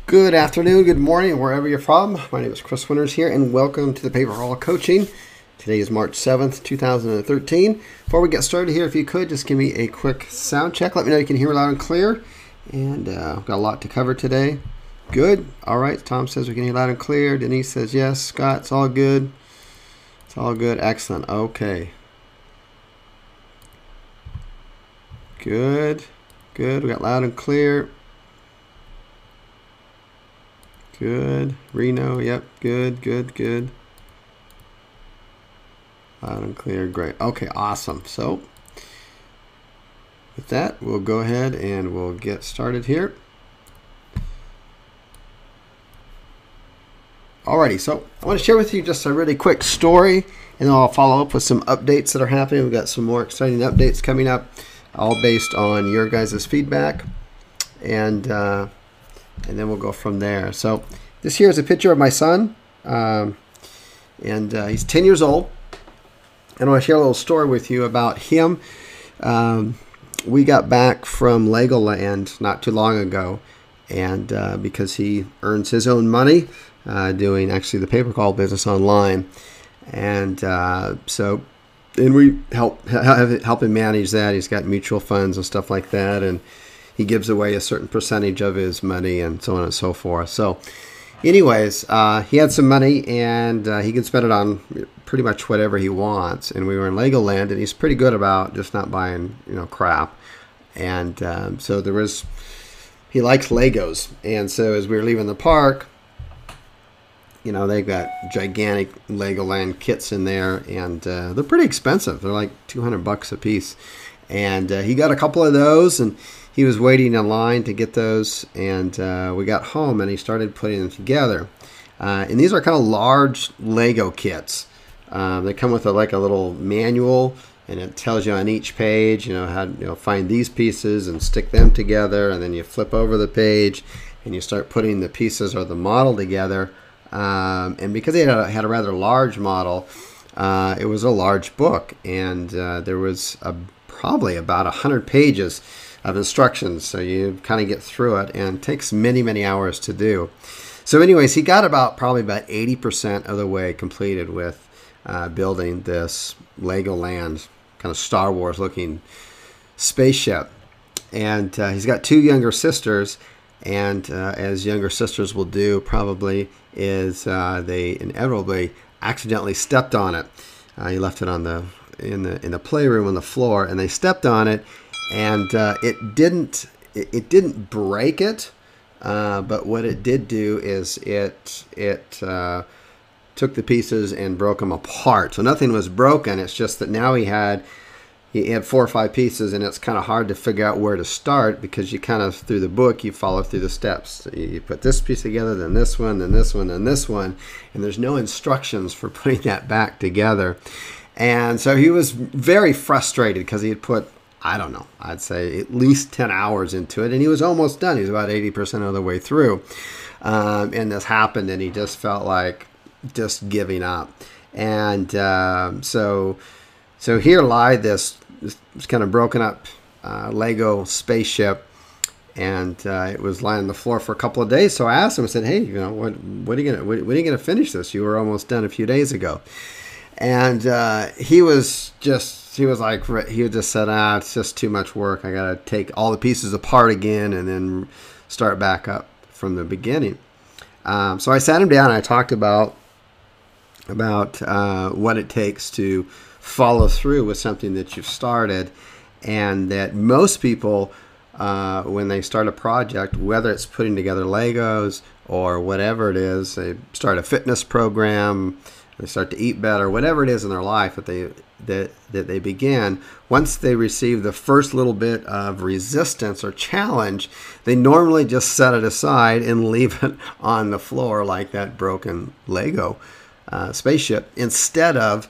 Good afternoon, good morning, wherever you're from. My name is Chris Winters here, and welcome to the Paper Haul Coaching. Today is March 7th, 2013. Before we get started here, if you could, just give me a quick sound check. Let me know you can hear me loud and clear. And I've got a lot to cover today. Good. All right. Tom says we can hear loud and clear. Denise says yes. Scott, it's all good. It's all good. Excellent. Okay. Good. Good. We got loud and clear. Good. Reno, yep. Good, good, good. Loud and clear. Great. Okay, awesome. So, with that, we'll go ahead and we'll get started here. Alrighty, so I want to share with you just a really quick story, and then I'll follow up with some updates that are happening. We've got some more exciting updates coming up, all based on your guys' feedback. And then we'll go from there. So this here is a picture of my son, and he's 10 years old. And I want to share a little story with you about him. We got back from Legoland not too long ago, and because he earns his own money doing actually the paper call business online, and we help him manage that. He's got mutual funds and stuff like that, and he gives away a certain percentage of his money and so on and so forth. So anyways, he had some money, and he can spend it on pretty much whatever he wants. And we were in Legoland, and he's pretty good about just not buying, crap. And so he likes Legos. And so as we were leaving the park, they've got gigantic Legoland kits in there, and they're pretty expensive. They're like $200 a piece. And he got a couple of those, and he was waiting in line to get those, and we got home, and he started putting them together. And these are kind of large Lego kits. They come with a little manual, and it tells you on each page, how to find these pieces and stick them together, and then you flip over the page, and you start putting the pieces or the model together. And because they had a rather large model, it was a large book, and there was probably about 100 pages of instructions, so you kind of get through it, and it takes many, many hours to do. So anyways, he got probably about 80% of the way completed with building this Legoland kind of Star Wars looking spaceship. And he's got two younger sisters, and as younger sisters will do probably, is they inevitably accidentally stepped on it. He left it on in the playroom on the floor, and they stepped on it, and it didn't break it, but what it did do is it took the pieces and broke them apart. So nothing was broken. It's just that now he had 4 or 5 pieces, and it's kind of hard to figure out where to start, because you kind of, through the book, you follow through the steps. So you put this piece together, then this one, then this one, then this one, and there's no instructions for putting that back together. And so he was very frustrated because he had put, I don't know, I'd say at least 10 hours into it, and he was almost done. He was about 80% of the way through. And this happened, and he just felt like just giving up. And so here lied this kind of broken up Lego spaceship, and it was lying on the floor for a couple of days. So I asked him, I said, hey, when are you gonna finish this? You were almost done a few days ago. And he just said, it's just too much work. I got to take all the pieces apart again and then start back up from the beginning. So I sat him down, and I talked about what it takes to follow through with something that you've started, and that most people, when they start a project, whether it's putting together Legos or whatever it is, they start a fitness program, they start to eat better, whatever it is in their life that they begin, once they receive the first little bit of resistance or challenge, they normally just set it aside and leave it on the floor like that broken Lego spaceship, instead of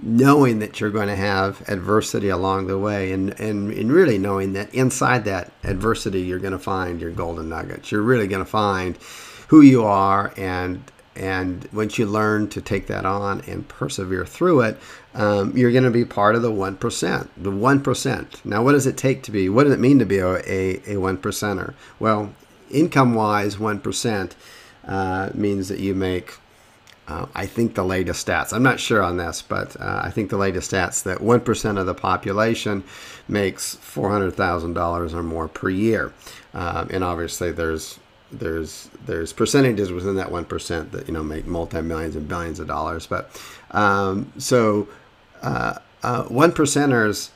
knowing that you're going to have adversity along the way, and really knowing that inside that adversity you're going to find your golden nuggets. You're really going to find who you are, and once you learn to take that on and persevere through it, you're going to be part of the 1%. The 1%. Now, what does it take to be? What does it mean to be a 1%er? Well, income-wise, 1% means that you make, I think the latest stats, I'm not sure on this, but I think the latest stats that 1% of the population makes $400,000 or more per year. And obviously there's percentages within that 1% that, you know, make multi-millions and billions of dollars. But one percenters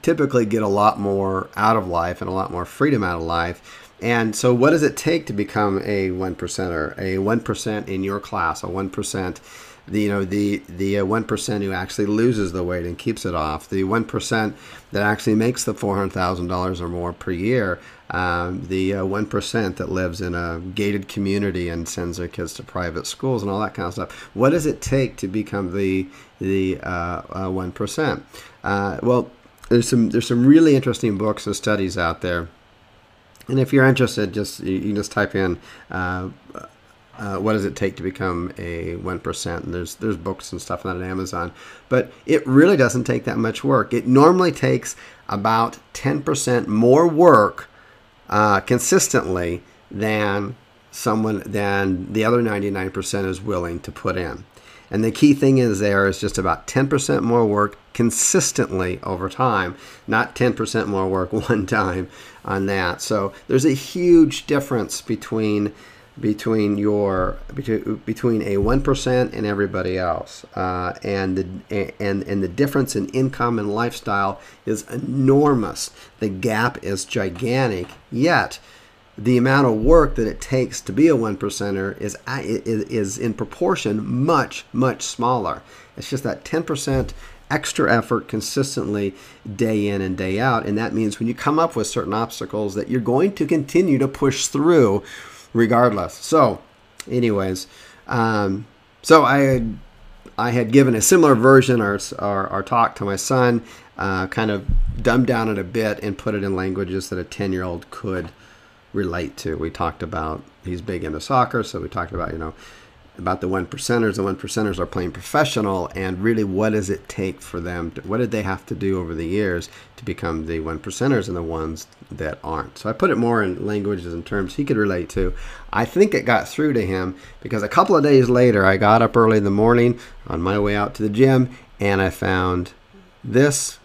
typically get a lot more out of life and a lot more freedom out of life. And so what does it take to become a 1%er? A 1% in your class, a 1%, the 1% who actually loses the weight and keeps it off, the 1% that actually makes the $400,000 or more per year, the 1% that lives in a gated community and sends their kids to private schools and all that kind of stuff. What does it take to become the 1%? Well, there's some really interesting books and studies out there. And if you're interested, you can just type in what does it take to become a 1%, and there's books and stuff on Amazon. But it really doesn't take that much work. It normally takes about 10% more work consistently than the other 99% is willing to put in. And the key thing is just about 10% more work consistently over time, not 10% more work one time on that. So there's a huge difference between a 1% and everybody else, and the difference in income and lifestyle is enormous. The gap is gigantic. Yet the amount of work that it takes to be a 1%er is in proportion much smaller. It's just that 10% extra effort consistently day in and day out, and that means when you come up with certain obstacles that you're going to continue to push through regardless. So anyways, so I had given a similar version or talk to my son, kind of dumbed down it a bit and put it in languages that a 10-year-old could relate to. We talked about, he's big into soccer, so we talked about, about the 1%ers. The 1%ers are playing professional, and really what does it take for them what did they have to do over the years to become the 1%ers and the ones that aren't. So I put it more in languages and terms he could relate to. I think it got through to him because a couple of days later I got up early in the morning on my way out to the gym, and I found this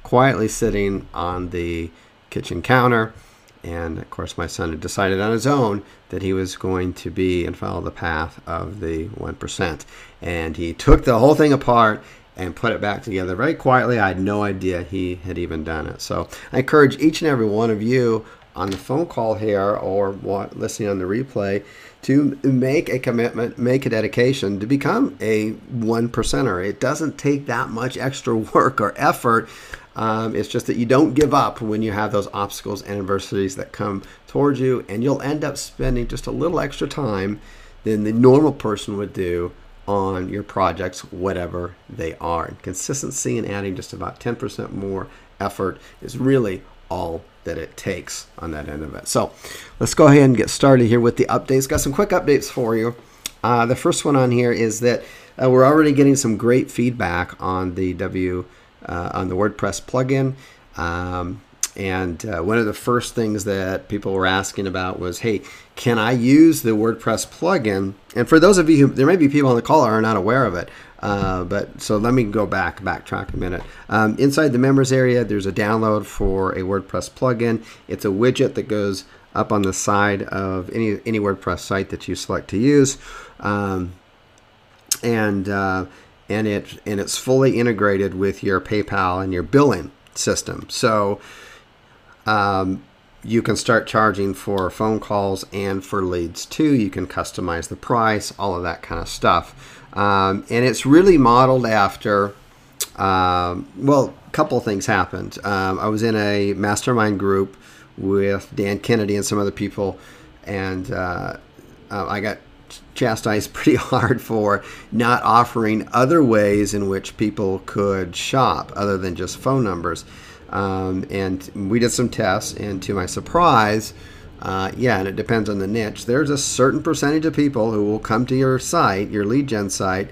quietly sitting on the kitchen counter. And of course, my son had decided on his own that he was going to be and follow the path of the 1%. And he took the whole thing apart and put it back together very quietly. I had no idea he had even done it. So I encourage each and every one of you on the phone call here or listening on the replay to make a commitment, make a dedication to become a 1%er. It doesn't take that much extra work or effort. It's just that you don't give up when you have those obstacles and adversities that come towards you, and you'll end up spending just a little extra time than the normal person would do on your projects, whatever they are. And consistency and adding just about 10% more effort is really all that it takes on that end of it. So let's go ahead and get started here with the updates. Got some quick updates for you. The first one on here is that we're already getting some great feedback on the WordPress plugin. And one of the first things that people were asking about was, hey, can I use the WordPress plugin? And for those of you there may be people on the call that are not aware of it. But so let me go backtrack a minute. Inside the members area, there's a download for a WordPress plugin. It's a widget that goes up on the side of any WordPress site that you select to use. And it's fully integrated with your PayPal and your billing system. So you can start charging for phone calls and for leads too. You can customize the price, all of that kind of stuff. And it's really modeled after, well, a couple of things happened. I was in a mastermind group with Dan Kennedy and some other people, and I got chastised pretty hard for not offering other ways in which people could shop other than just phone numbers. And we did some tests, and to my surprise, and it depends on the niche, there's a certain percentage of people who will come to your site, your lead gen site,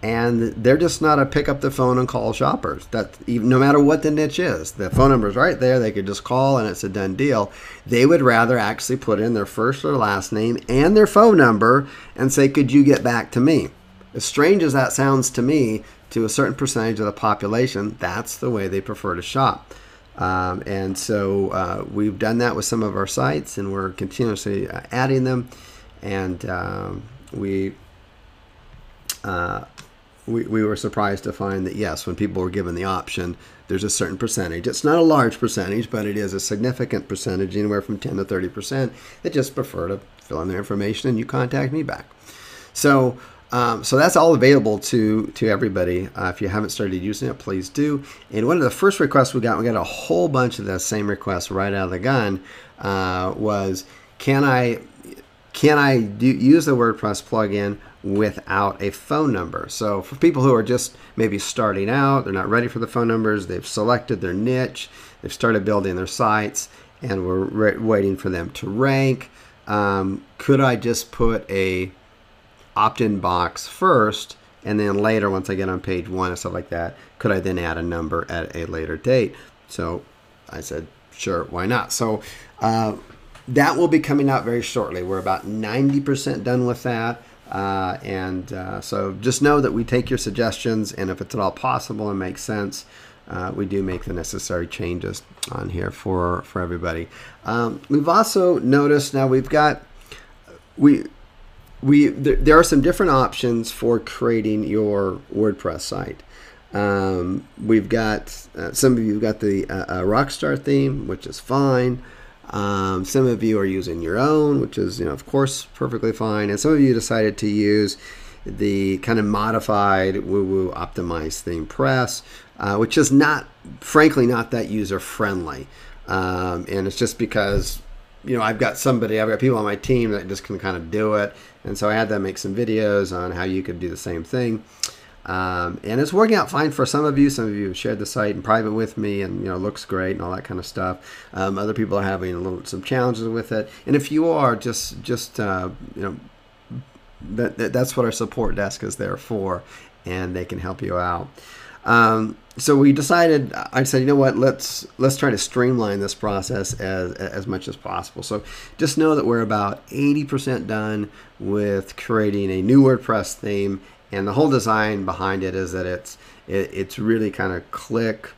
and they're just not a pick up the phone and call shoppers. That even, no matter what the niche is, the phone number is right there. They could just call and it's a done deal. They would rather actually put in their first or last name and their phone number and say, could you get back to me? As strange as that sounds to me, to a certain percentage of the population, that's the way they prefer to shop. And so we've done that with some of our sites, and we're continuously adding them. And we were surprised to find that, yes, when people were given the option, there's a certain percentage. It's not a large percentage, but it is a significant percentage, anywhere from 10 to 30%, that just prefer to fill in their information and you contact me back. So that's all available to everybody. If you haven't started using it, please do. And one of the first requests we got a whole bunch of the same requests right out of the gun, was, can I use the WordPress plugin without a phone number? So for people who are just maybe starting out, they're not ready for the phone numbers, they've selected their niche, they've started building their sites, and we're waiting for them to rank. Could I just put a opt-in box first, and then later, once I get on page 1 and stuff like that, could I then add a number at a later date? So I said, sure, why not? So that will be coming out very shortly. We're about 90% done with that. So just know that we take your suggestions, and if it's at all possible and makes sense, we do make the necessary changes on here for everybody. We've also noticed now there are some different options for creating your WordPress site. We've got some of you have got the Rockstar theme, which is fine. Some of you are using your own, which is, of course, perfectly fine. And some of you decided to use the kind of modified woo-woo optimized theme press, which is frankly not that user friendly. And it's just because, I've got people on my team that just can kind of do it. And so I had them make some videos on how you could do the same thing. And it's working out fine for some of you. Some of you have shared the site in private with me, and looks great and all that kind of stuff. Other people are having some challenges with it. And if you are, that's what our support desk is there for, and they can help you out. So we decided, I said, you know what, let's try to streamline this process as much as possible. So just know that we're about 80% done with creating a new WordPress theme, and the whole design behind it is that it's really kind of click,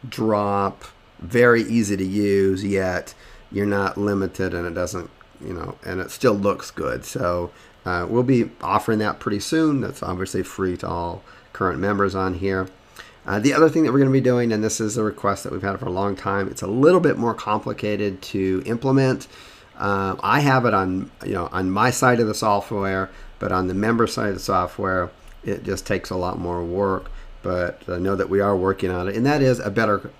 drop, very easy to use, yet you're not limited, and it doesn't, and it still looks good. So we'll be offering that pretty soon. That's obviously free to all current members on here. The other thing that we're going to be doing, and this is a request that we've had for a long time, it's a little bit more complicated to implement. I have it on my side of the software, but on the member side of the software, it just takes a lot more work. But I know that we are working on it, and that is a better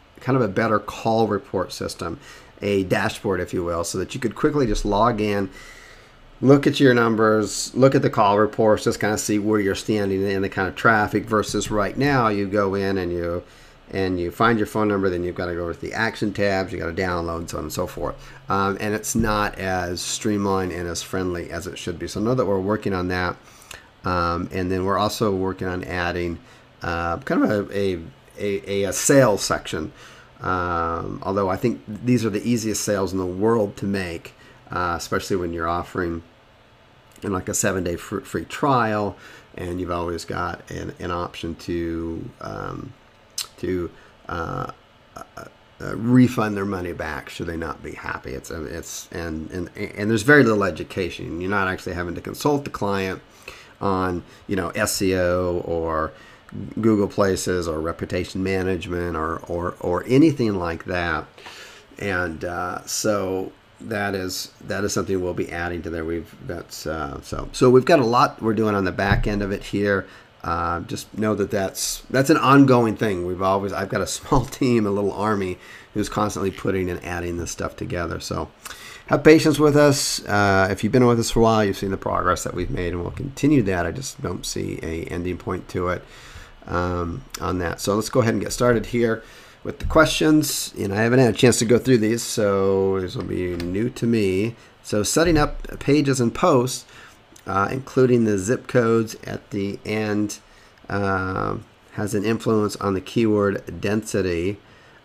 call report system, a dashboard, if you will, so that you could quickly just log in, look at your numbers, look at the call reports, just kind of see where you're standing in the kind of traffic, versus right now you go in and you find your phone number, then you've got to go to the action tabs, you got to download, so on and so forth. And it's not as streamlined and as friendly as it should be. So know that we're working on that. And then we're also working on adding kind of a sales section. Although I think these are the easiest sales in the world to make, especially when you're offering like a 7-day free trial, and you've always got an option to refund their money back should they not be happy. And there's very little education. You're not actually having to consult the client on SEO or Google Places or reputation management or anything like that. And so that is something we'll be adding to there. So we've got a lot we're doing on the back end of it here. Just know that that's an ongoing thing. I've got a small team, a little army, who's constantly putting and adding this stuff together. So have patience with us. If you've been with us for a while, you've seen the progress that we've made, and we'll continue that. I just don't see a ending point to it on that. So let's go ahead and get started here with the questions. And I haven't had a chance to go through these, so this will be new to me. So setting up pages and posts, including the zip codes at the end, has an influence on the keyword density.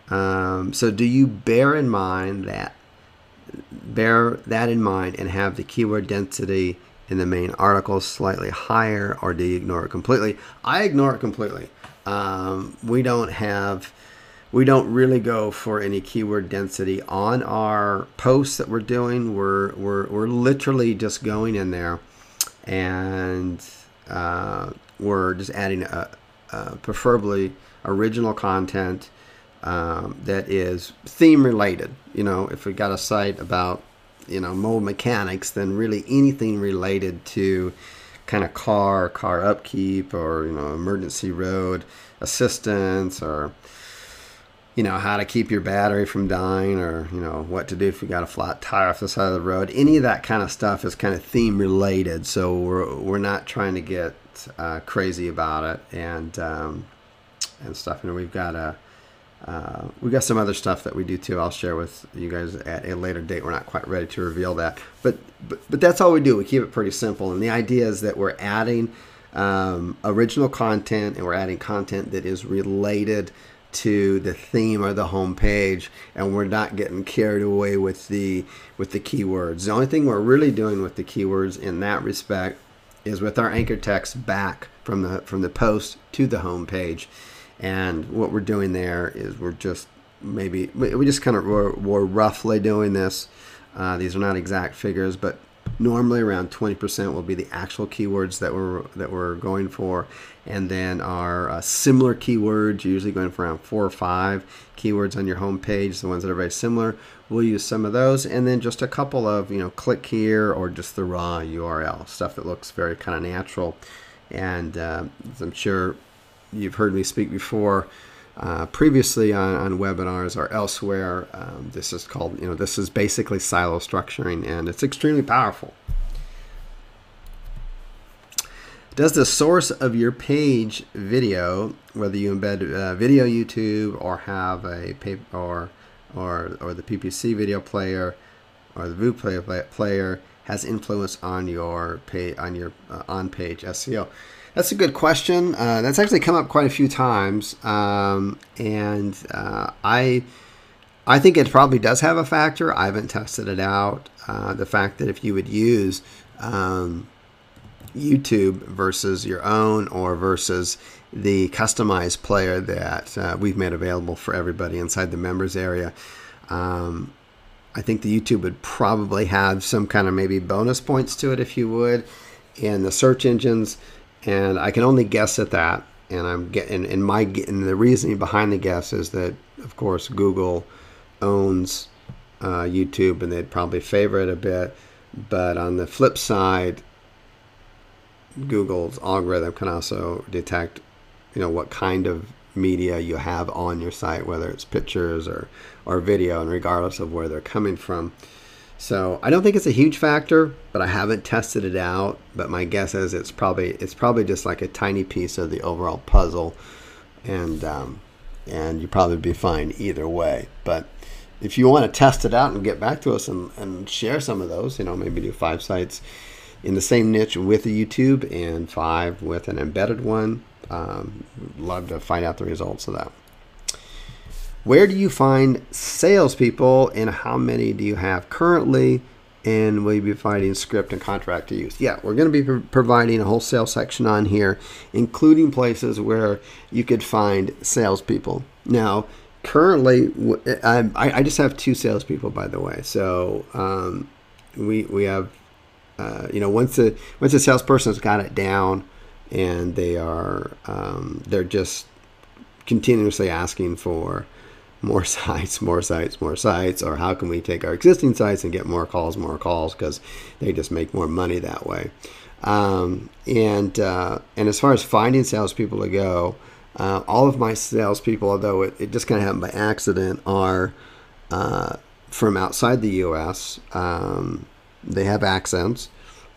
So do you bear that in mind and have the keyword density in the main article slightly higher, or do you ignore it completely? I ignore it completely. We don't really go for any keyword density on our posts that we're doing. We're literally just going in there and we're just adding preferably original content that is theme related. If we got a site about mold mechanics, then really anything related to kind of car upkeep, or emergency road assistance, or how to keep your battery from dying, or what to do if you got a flat tire off the side of the road. Any of that kind of stuff is kind of theme related, so we're not trying to get crazy about it and stuff. We've got some other stuff that we do too. I'll share with you guys at a later date. We're not quite ready to reveal that, but that's all we do. We keep it pretty simple, and the idea is that we're adding original content, and we're adding content that is related to the theme or the home page, and we're not getting carried away with the keywords. The only thing we're really doing with the keywords in that respect is with our anchor text back from the post to the home page. And what we're doing there is we're just roughly doing this. These are not exact figures, but normally around 20% will be the actual keywords that we're going for, and then our similar keywords, you're usually going for around 4 or 5 keywords on your home page, the ones that are very similar. We'll use some of those, and then just a couple of click here, or just the raw URL stuff that looks very kind of natural. And as I'm sure you've heard me speak before, previously on webinars or elsewhere, this is called, this is basically silo structuring, and it's extremely powerful. Does the source of your page video, whether you embed video YouTube or have a paper or the PPC video player or the Vue player, has influence on your on-page SEO? That's a good question. That's actually come up quite a few times, and I think it probably does have a factor. I haven't tested it out. The fact that if you would use YouTube versus your own, or versus the customized player that we've made available for everybody inside the members area, I think the YouTube would probably have some kind of maybe bonus points to it, if you would, in the search engines. And I can only guess at that, and the reasoning behind the guess is that, of course, Google owns YouTube, and they'd probably favor it a bit. But on the flip side, Google's algorithm can also detect, what kind of media you have on your site, whether it's pictures or video, and regardless of where they're coming from. So I don't think it's a huge factor, but I haven't tested it out. But my guess is it's probably just like a tiny piece of the overall puzzle, and you probably be fine either way. But if you want to test it out and get back to us and share some of those, maybe do 5 sites in the same niche with a YouTube and 5 with an embedded one. Love to find out the results of that. Where do you find salespeople, and how many do you have currently? And will you be providing script and contract to use? Yeah, we're going to be providing a wholesale section on here, including places where you could find salespeople. Now, currently, I just have 2 salespeople, by the way. So we have, once a salesperson's got it down, and they're just continuously asking for more sites, or how can we take our existing sites and get more calls, because they just make more money that way. And as far as finding salespeople to go, all of my salespeople, although it just kind of happened by accident, are from outside the U.S. They have accents,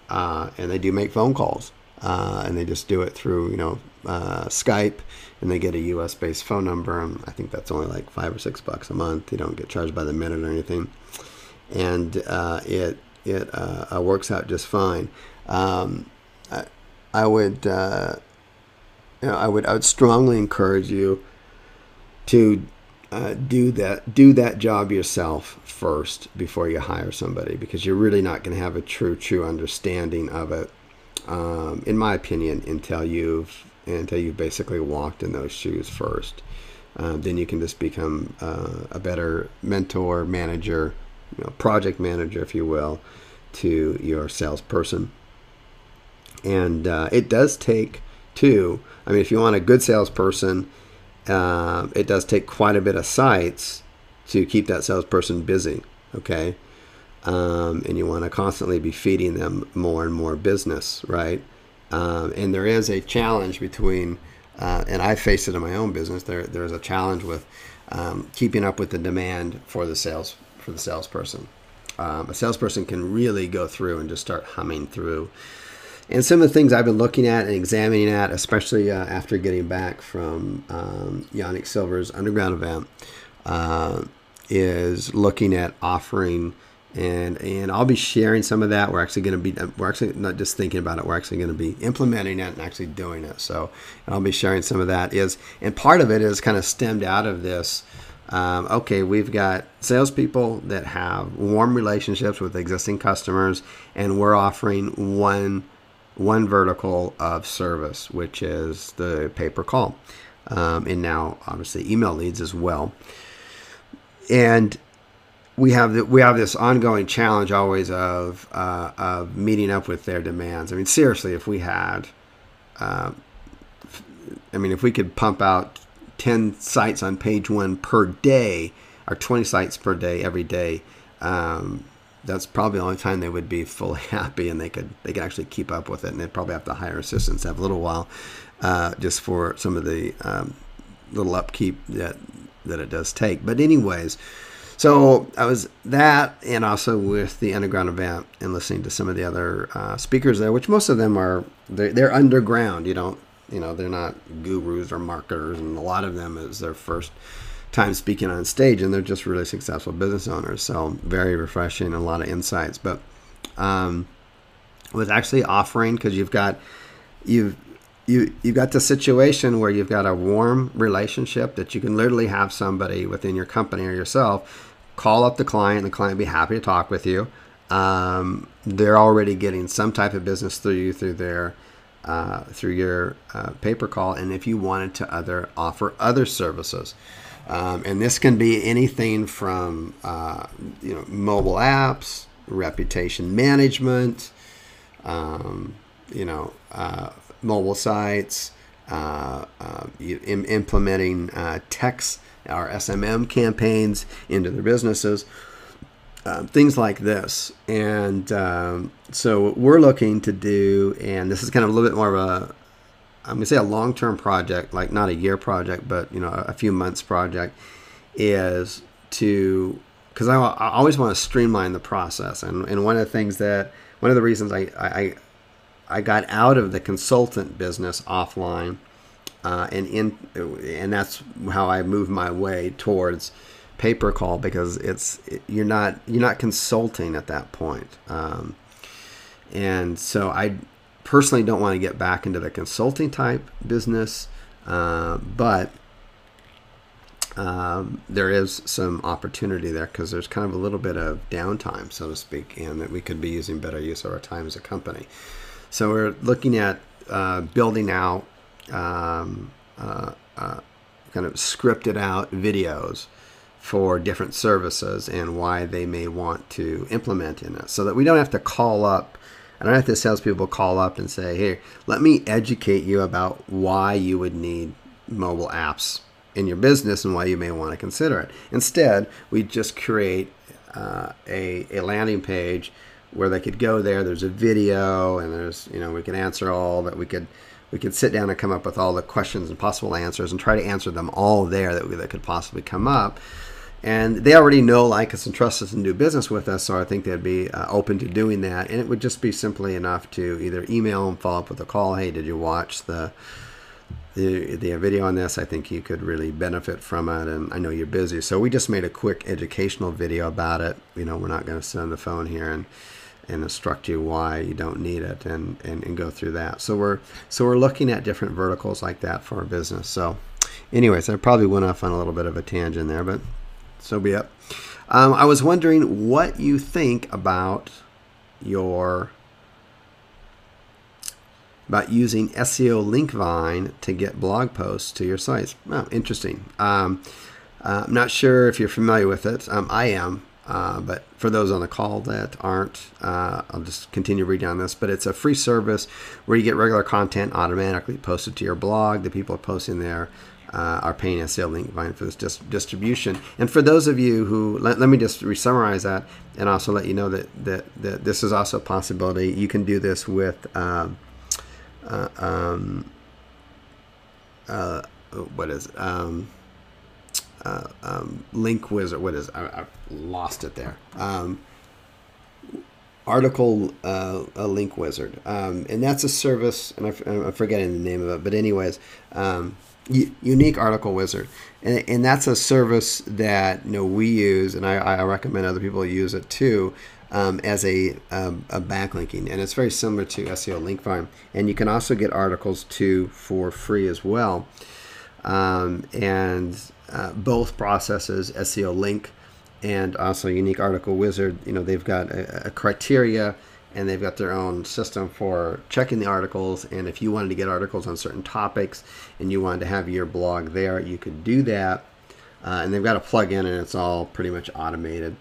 and they do make phone calls, and they just do it through Skype, and they get a US-based phone number, and I think that's only like $5 or $6 a month. You don't get charged by the minute or anything, and it works out just fine. I would I would strongly encourage you to do that job yourself first before you hire somebody, because you're really not going to have a true understanding of it, in my opinion, until you've basically walked in those shoes first. Then you can just become a better mentor, manager, project manager, if you will, to your salesperson. And it does take too. I mean, if you want a good salesperson, it does take quite a bit of sites to keep that salesperson busy. Okay, and you want to constantly be feeding them more and more business, right? And there is a challenge between, and I face it in my own business. There's a challenge with keeping up with the demand for the salesperson. A salesperson can really go through and just start humming through. And some of the things I've been looking at and examining at, especially after getting back from Yannick Silver's underground event, is looking at offering, and I'll be sharing some of that. We're actually not just thinking about it. We're actually going to be implementing it and actually doing it. So I'll be sharing some of that. And part of it is kind of stemmed out of this. Okay, we've got salespeople that have warm relationships with existing customers, and we're offering one vertical of service, which is the pay-per-call, and now obviously email leads as well. And we have this ongoing challenge always of meeting up with their demands. I mean, seriously, if we had, if we could pump out 10 sites on page one per day, or 20 sites per day every day, that's probably the only time they would be fully happy, and they could actually keep up with it. And they'd probably have to hire assistants, have a little while, just for some of the little upkeep that it does take. But anyways, so I was that, and also with the underground event and listening to some of the other speakers there, which most of them they're underground. They're not gurus or marketers, and a lot of them is their first time speaking on stage, and they're just really successful business owners. So very refreshing and a lot of insights. But was actually offering, because you've got the situation where you've got a warm relationship that you can literally have somebody within your company or yourself call up the client, and the client will be happy to talk with you. They're already getting some type of business through you, through your pay-per-call, and if you wanted to offer other services. And this can be anything from mobile apps, reputation management, mobile sites, implementing text or SMM campaigns into their businesses, things like this. And so what we're looking to do, and this is kind of a little bit more of I'm going to say a long-term project, like not a year project, but a few months project, is because I always want to streamline the process. And one of the reasons I got out of the consultant business offline, and that's how I moved my way towards pay-per-call, because you're not consulting at that point, and so I personally don't want to get back into the consulting type business, but there is some opportunity there, because there's kind of a little bit of downtime, so to speak, and that we could be using better use of our time as a company. So we're looking at building out kind of scripted out videos for different services and why they may want to implement in it, so that we don't have to call up. I don't have to salespeople call up and say, "Here, let me educate you about why you would need mobile apps in your business and why you may want to consider it." Instead, we just create a landing page where they could go there. There's a video, and there's we can answer all that. We could sit down and come up with all the questions and possible answers and try to answer them all there that could possibly come up. And they already know, like us, and trust us and do business with us, so I think they'd be open to doing that. And it would just be simply enough to either email and follow up with a call. Hey, did you watch the video on this? I think you could really benefit from it, and I know you're busy. So we just made a quick educational video about it. We're not going to sit on the phone here and instruct you why you don't need it, and go through that. So we're looking at different verticals like that for our business. So anyways, I probably went off on a little bit of a tangent there, but so be it. I was wondering what you think about using SEO Linkvine to get blog posts to your sites. Oh, interesting. I'm not sure if you're familiar with it. I am, but for those on the call that aren't, I'll just continue reading on this. But it's a free service where you get regular content automatically posted to your blog. The people posting there are paying SEO Linkvine for this distribution. And for those of you who, let me just summarize that, and also let you know that this is also a possibility. You can do this with what is it? Link Wizard. What is it? I lost it there. Article Link Wizard, and that's a service, and I'm forgetting the name of it, but anyways, Unique Article Wizard, and that's a service that we use, and I recommend other people use it too, as a backlinking, and it's very similar to SEO Linkvine, and you can also get articles too for free as well, and both processes, SEO Link and also Unique Article Wizard, they've got a criteria, and they've got their own system for checking the articles. And if you wanted to get articles on certain topics and you wanted to have your blog there, you could do that. And they've got a plug-in, and it's all pretty much automated.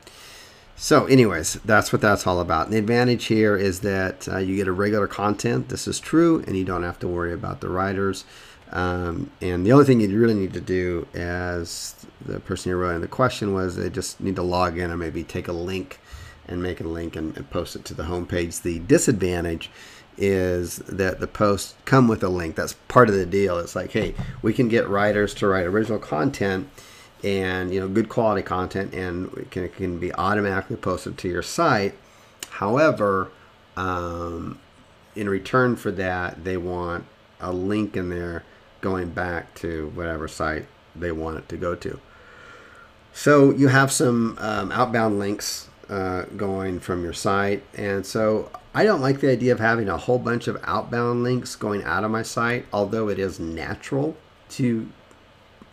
So anyways, that's what that's all about. And the advantage here is that you get a regular content. This is true, and you don't have to worry about the writers. And the only thing you really need to do, as the person who wrote in the question, was they just need to log in and maybe take a link and make a link and post it to the homepage. The disadvantage is that the posts come with a link. That's part of the deal. It's like, hey, we can get writers to write original content and good quality content, and it can be automatically posted to your site. However, in return for that, they want a link in there going back to whatever site they want it to go to. So you have some outbound links going from your site, and so I don't like the idea of having a whole bunch of outbound links going out of my site, although it is natural to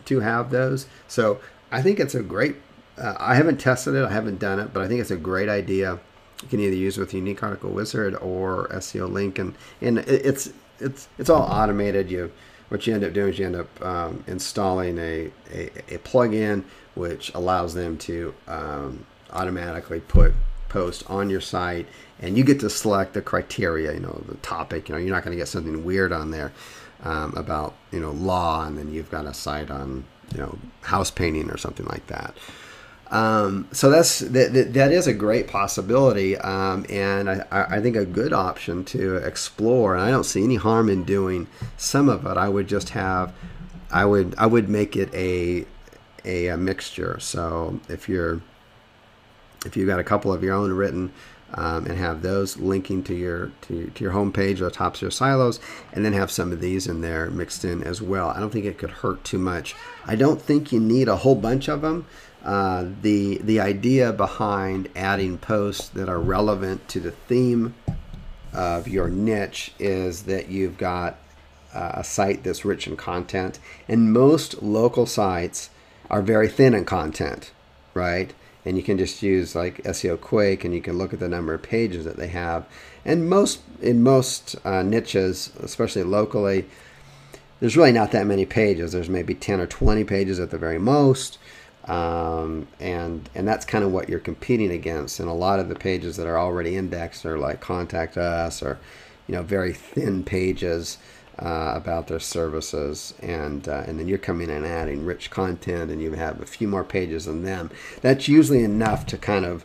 have those. So I think it's a great, I haven't tested it, I haven't done it, but I think it's a great idea. You can either use with Unique Article Wizard or SEO Link, and it's all automated. What you end up doing is you end up installing a plugin which allows them to automatically post on your site, and you get to select the criteria, the topic. You're not going to get something weird on there about law, and then you've got a site on house painting or something like that. So that is a great possibility, and I think a good option to explore. And I don't see any harm in doing some of it. I would just have, I would make it a mixture. So if you've got a couple of your own written, and have those linking to your homepage or the tops of your silos, and then have some of these in there mixed in as well. I don't think it could hurt too much. I don't think you need a whole bunch of them. The idea behind adding posts that are relevant to the theme of your niche is that you've got a site that's rich in content, and most local sites are very thin in content, right? And you can just use like SEO Quake, and you can look at the number of pages that they have. And in most niches, especially locally, there's really not that many pages. There's maybe 10 or 20 pages at the very most. And that's kind of what you're competing against. And a lot of the pages that are already indexed are like contact us, or very thin pages about their services, and then you're coming in and adding rich content, and you have a few more pages than them. That's usually enough to kind of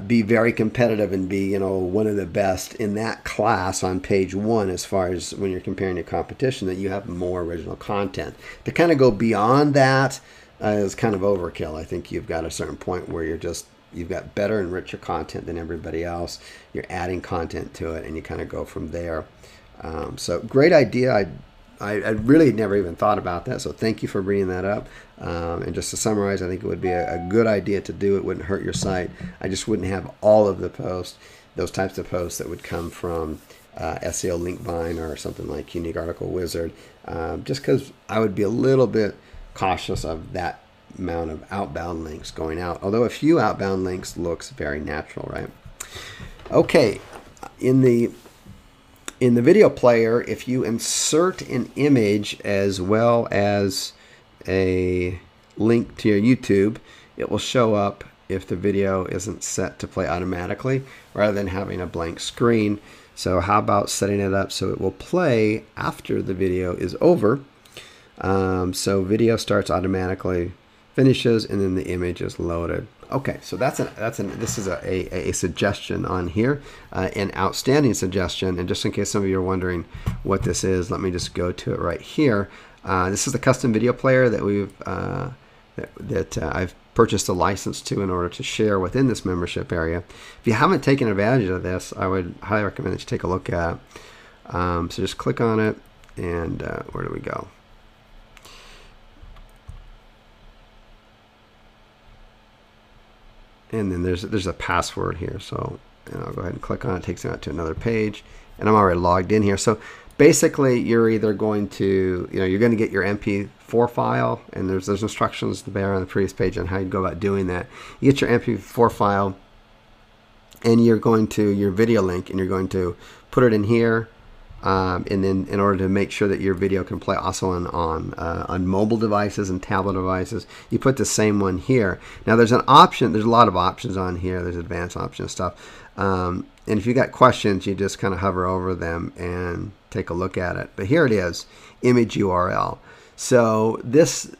be very competitive and be one of the best in that class on page one, as far as when you're comparing to competition, that you have more original content. To kind of go beyond that is kind of overkill. I think you've got a certain point where you've got better and richer content than everybody else. You're adding content to it, and you kind of go from there. So great idea. I really never even thought about that, so thank you for bringing that up. And just to summarize, I think it would be a good idea to do. It wouldn't hurt your site. I just wouldn't have all of the posts those types of posts that would come from SEO Linkvine or something like Unique Article Wizard, just because I would be a little bit cautious of that amount of outbound links going out. Although a few outbound links looks very natural, right? Okay, in the video player, if you insert an image as well as a link to your YouTube, it will show up if the video isn't set to play automatically rather than having a blank screen. So how about setting it up so it will play after the video is over? So video starts automatically, finishes, and then the image is loaded. Okay, so this is a suggestion on here, an outstanding suggestion. And just in case some of you are wondering what this is, let me just go to it right here. This is the custom video player that I've purchased a license to in order to share within this membership area. If you haven't taken advantage of this, I would highly recommend that you take a look at it. So just click on it, and where do we go? And then there's a password here, so I'll go ahead and click on it. It takes me out to another page, and I'm already logged in here. So basically, you're either going to, you're going to get your MP4 file, and there's instructions there on the previous page on how you go about doing that. You get your MP4 file, and you're going to your video link, and you're going to put it in here, and then in order to make sure that your video can play also on mobile devices and tablet devices, you put the same one here. Now there's an option, there's a lot of options on here, there's advanced option stuff, and if you got questions, you just kind of hover over them and take a look at it. But here it is, image URL. So this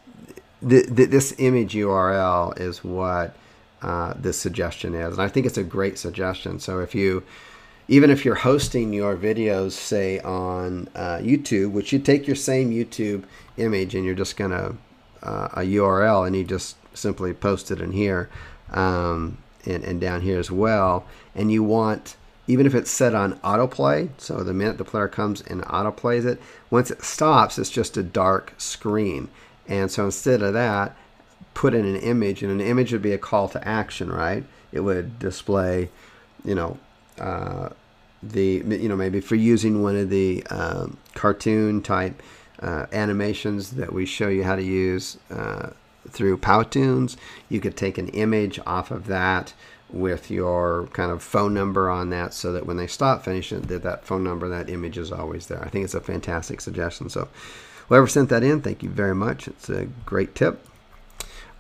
image URL is what this suggestion is, and I think it's a great suggestion. So even if you're hosting your videos, say on YouTube, which you take your same YouTube image and you're just gonna a URL, and you just simply post it in here, and down here as well, and you want, even if it's set on autoplay, so the minute the player comes and autoplays it, once it stops, it's just a dark screen. And so instead of that, put in an image, and an image would be a call to action, right? It would display, maybe for using one of the cartoon type animations that we show you how to use through Powtoons. You could take an image off of that with your kind of phone number on that, so that when they stop finishing, that phone number, that image is always there. I think it's a fantastic suggestion. So whoever sent that in, thank you very much. It's a great tip.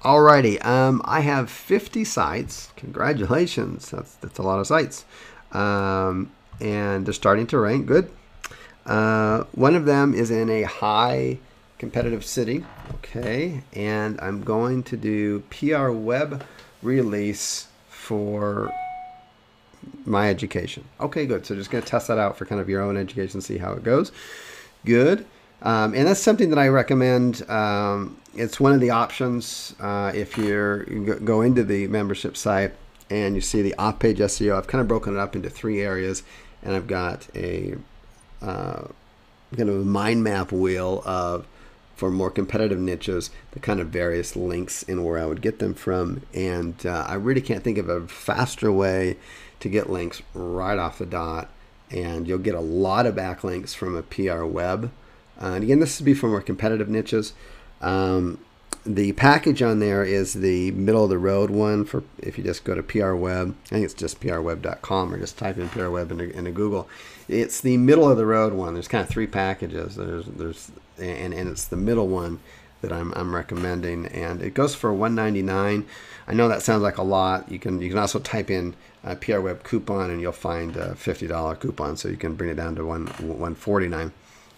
Alrighty, I have 50 sites. Congratulations, that's a lot of sites. And they're starting to rank good. One of them is in a high competitive city. Okay, and I'm going to do PR web release for my education. Okay, good. So just going to test that out for kind of your own education, see how it goes. Good. And that's something that I recommend. It's one of the options if you go into the membership site and you see the off-page SEO. I've kind of broken it up into 3 areas, and I've got a kind of a mind map wheel for more competitive niches, the kind of various links and where I would get them from. And I really can't think of a faster way to get links right off the dot. And you'll get a lot of backlinks from a PR web. And again, this would be for more competitive niches. The package on there is the middle of the road one. For if you just go to PR web, I think it's just prweb.com, or just type in PR web into Google. It's the middle of the road one. There's kind of 3 packages. And it's the middle one that I'm recommending, and it goes for $199. I know that sounds like a lot. You can also type in PR web coupon, and you'll find a $50 coupon, so you can bring it down to $149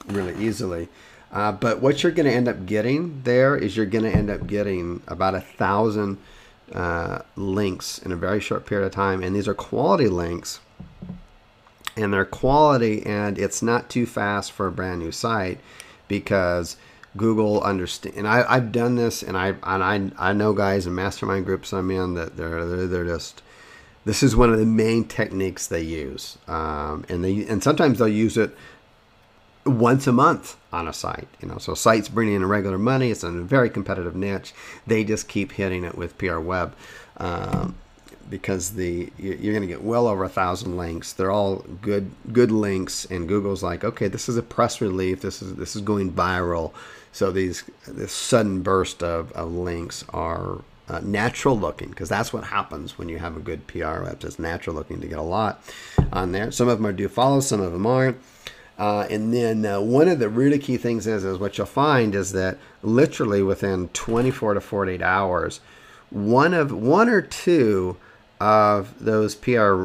really easily. But what you're going to end up getting there is you're going to end up getting about 1,000 links in a very short period of time, and these are quality links, and they're quality, and it's not too fast for a brand new site, because Google understand. And I've done this, and I know guys in mastermind groups I'm in that they're just, this is one of the main techniques they use, and sometimes they'll use it once a month on a site, so sites bringing in regular money. It's a very competitive niche. They just keep hitting it with PR web. because you're going to get well over 1,000 links. They're all good links, and Google's like, okay, this is a press release. This is going viral. So this sudden burst of links are natural looking, because that's what happens when you have a good PR web. It's natural looking to get a lot on there. Some of them are do follow, some of them aren't. And then one of the really key things is what you'll find is that literally within 24 to 48 hours, one or two of those PR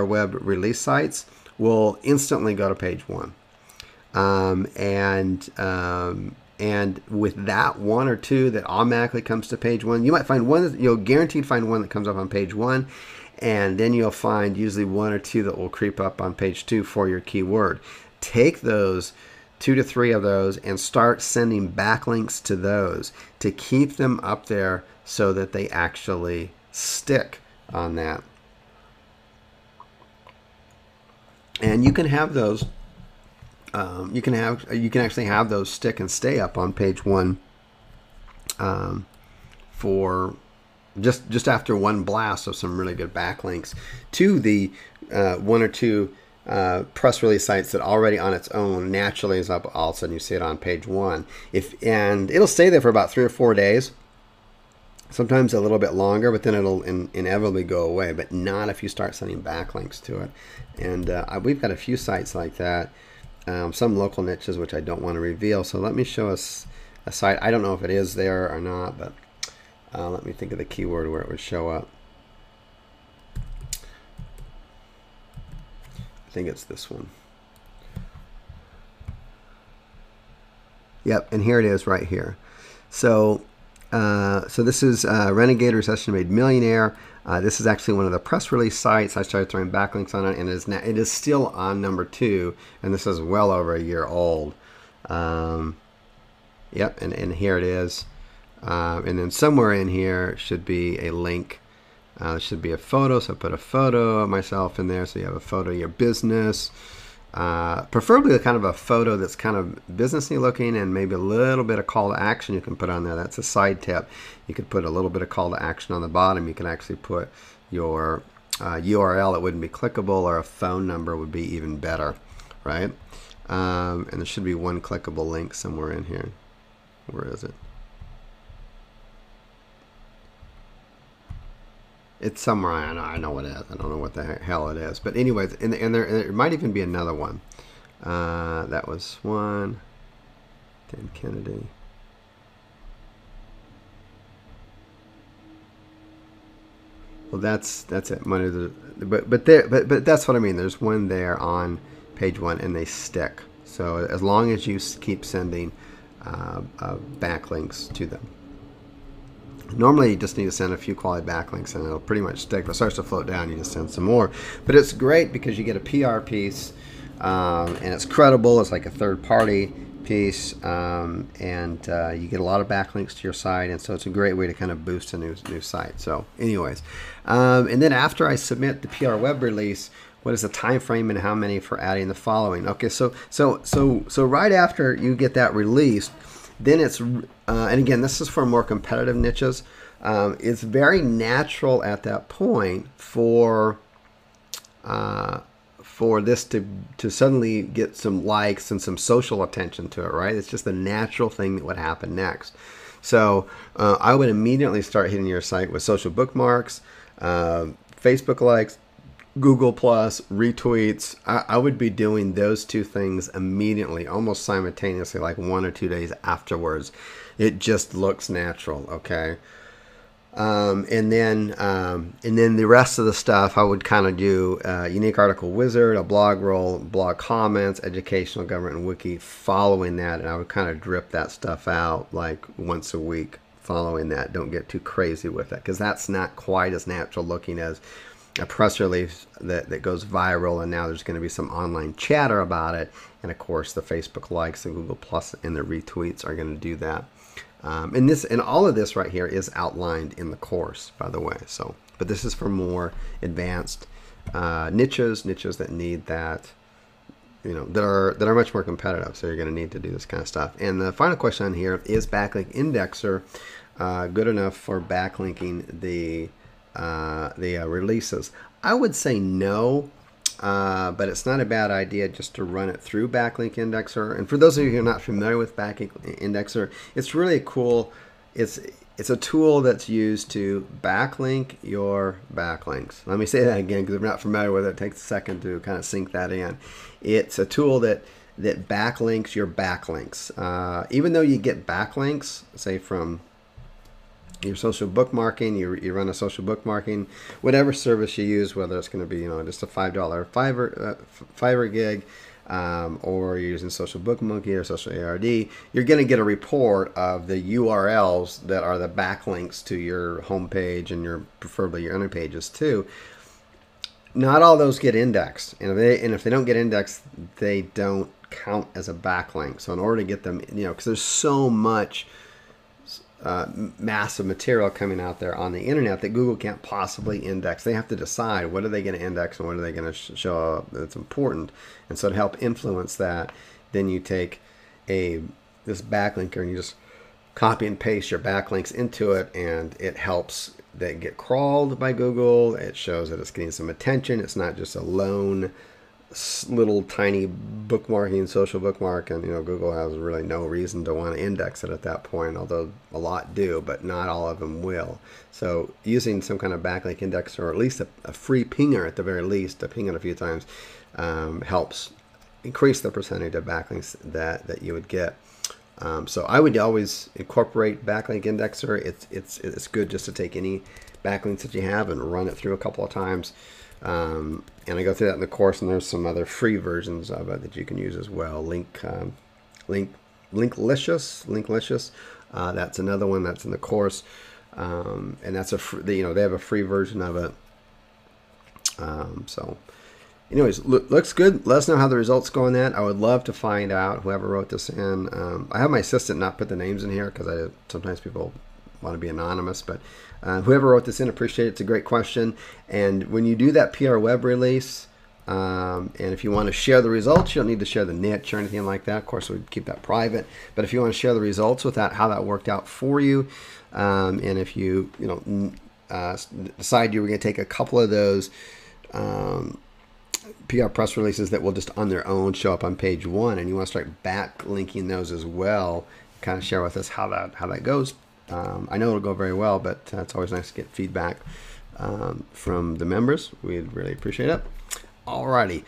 web release sites will instantly go to page one. And with that one or two that automatically comes to page one, you might find one, you'll guaranteed find one that comes up on page one, and then you'll find usually one or two that will creep up on page two for your keyword. Take those 2 to 3 of those and start sending backlinks to those to keep them up there so that they actually stick on that. And you can have those. You can actually have those stick and stay up on page one for just after one blast of some really good backlinks to the one or two press release sites that already on its own naturally is up. All of a sudden you see it on page one. And it'll stay there for about 3 or 4 days. Sometimes a little bit longer, but then it'll inevitably go away. But not if you start sending backlinks to it. And we've got a few sites like that. Some local niches which I don't want to reveal. So let me show us a site. I don't know if it is there or not, but let me think of the keyword where it would show up. I think it's this one. Yep, and here it is right here. So this is Renegade Recession Made Millionaire. This is actually one of the press release sites. I started throwing backlinks on it, and it is still on number 2, and this is well over a year old. Yep, and here it is. And then somewhere in here should be a link. There should be a photo, so I put a photo of myself in there, so you have a photo of your business. Preferably kind of a photo that's kind of businessy looking, and maybe a little bit of call to action you can put on there. That's a side tip. You could put a little bit of call to action on the bottom. You can actually put your URL that wouldn't be clickable, or a phone number would be even better, right? And there should be one clickable link somewhere in here. Where is it? It's somewhere. I know what it is. I don't know what the hell it is. But anyways, and there might even be another one. That was one. Dan Kennedy. Well, that's it. But that's what I mean. There's one there on page 1, and they stick. So as long as you keep sending backlinks to them. Normally you just need to send a few quality backlinks and it'll pretty much stick. If it starts to float down, you just send some more. But it's great because you get a PR piece, and it's credible. It's like a third-party piece, and you get a lot of backlinks to your site, and so it's a great way to kind of boost a new site. So anyways, and then after I submit the PR web release, what is the time frame and how many for adding the following? Okay, so right after you get that released, then it's, and again, this is for more competitive niches. It's very natural at that point for this to suddenly get some likes and some social attention to it, right? It's just the natural thing that would happen next. So I would immediately start hitting your site with social bookmarks, Facebook likes, Google Plus, retweets. I would be doing those two things immediately, almost simultaneously, like 1 or 2 days afterwards. It just looks natural, okay? And then the rest of the stuff I would kind of do unique article wizard, a blog roll, blog comments, educational, government, and wiki following that, and I would kind of drip that stuff out like once a week following that. Don't get too crazy with it, because that's not quite as natural looking as a press release that goes viral, and now there's going to be some online chatter about it, and of course the Facebook likes, the Google Plus, and the retweets are going to do that. And all of this right here is outlined in the course, by the way. So, but this is for more advanced niches that need that, that are much more competitive. So you're going to need to do this kind of stuff. And the final question on here is backlink indexer good enough for backlinking the releases. I would say no, but it's not a bad idea just to run it through Backlink Indexer. And for those of you who are not familiar with Backlink Indexer, it's really cool. It's a tool that's used to backlink your backlinks. Let me say that again because if you're not familiar with it, it takes a second to kind of sink that in. It's a tool that backlinks your backlinks. Even though you get backlinks, say from your social bookmarking, you run a social bookmarking, whatever service you use, whether it's going to be just a $5 Fiverr gig, or you're using Social Bookmonkey or Social ARD, you're going to get a report of the URLs that are the backlinks to your homepage and preferably your other pages too. Not all those get indexed, and if they don't get indexed, they don't count as a backlink. So in order to get them, because there's so much massive material coming out there on the internet that Google can't possibly index. They have to decide what are they going to index and what are they going to show up that's important. And so to help influence that, then you take this backlinker and you just copy and paste your backlinks into it, and it helps that get crawled by Google. It shows that it's getting some attention. It's not just a lone little tiny bookmarking, social bookmark, and Google has really no reason to want to index it at that point, although a lot do, but not all of them will. So using some kind of backlink indexer, or at least a free pinger at the very least, to ping it a few times, helps increase the percentage of backlinks that you would get. So I would always incorporate backlink indexer. It's good just to take any backlinks that you have and run it through a couple of times. And I go through that in the course, and there's some other free versions of it that you can use as well. Linklicious. That's another one that's in the course, and that's they have a free version of it. So, anyways, looks good. Let us know how the results go on that. I would love to find out whoever wrote this in. I have my assistant not put the names in here because sometimes people want to be anonymous, but whoever wrote this in, appreciate it. It's a great question. And when you do that PR web release, and if you want to share the results, you don't need to share the niche or anything like that. Of course, we'd keep that private. But if you want to share the results with that, how that worked out for you, and if you decide you were going to take a couple of those PR press releases that will just on their own show up on page 1, and you want to start backlinking those as well, kind of share with us how that goes. I know it'll go very well, but it's always nice to get feedback from the members. We'd really appreciate it. Alrighty.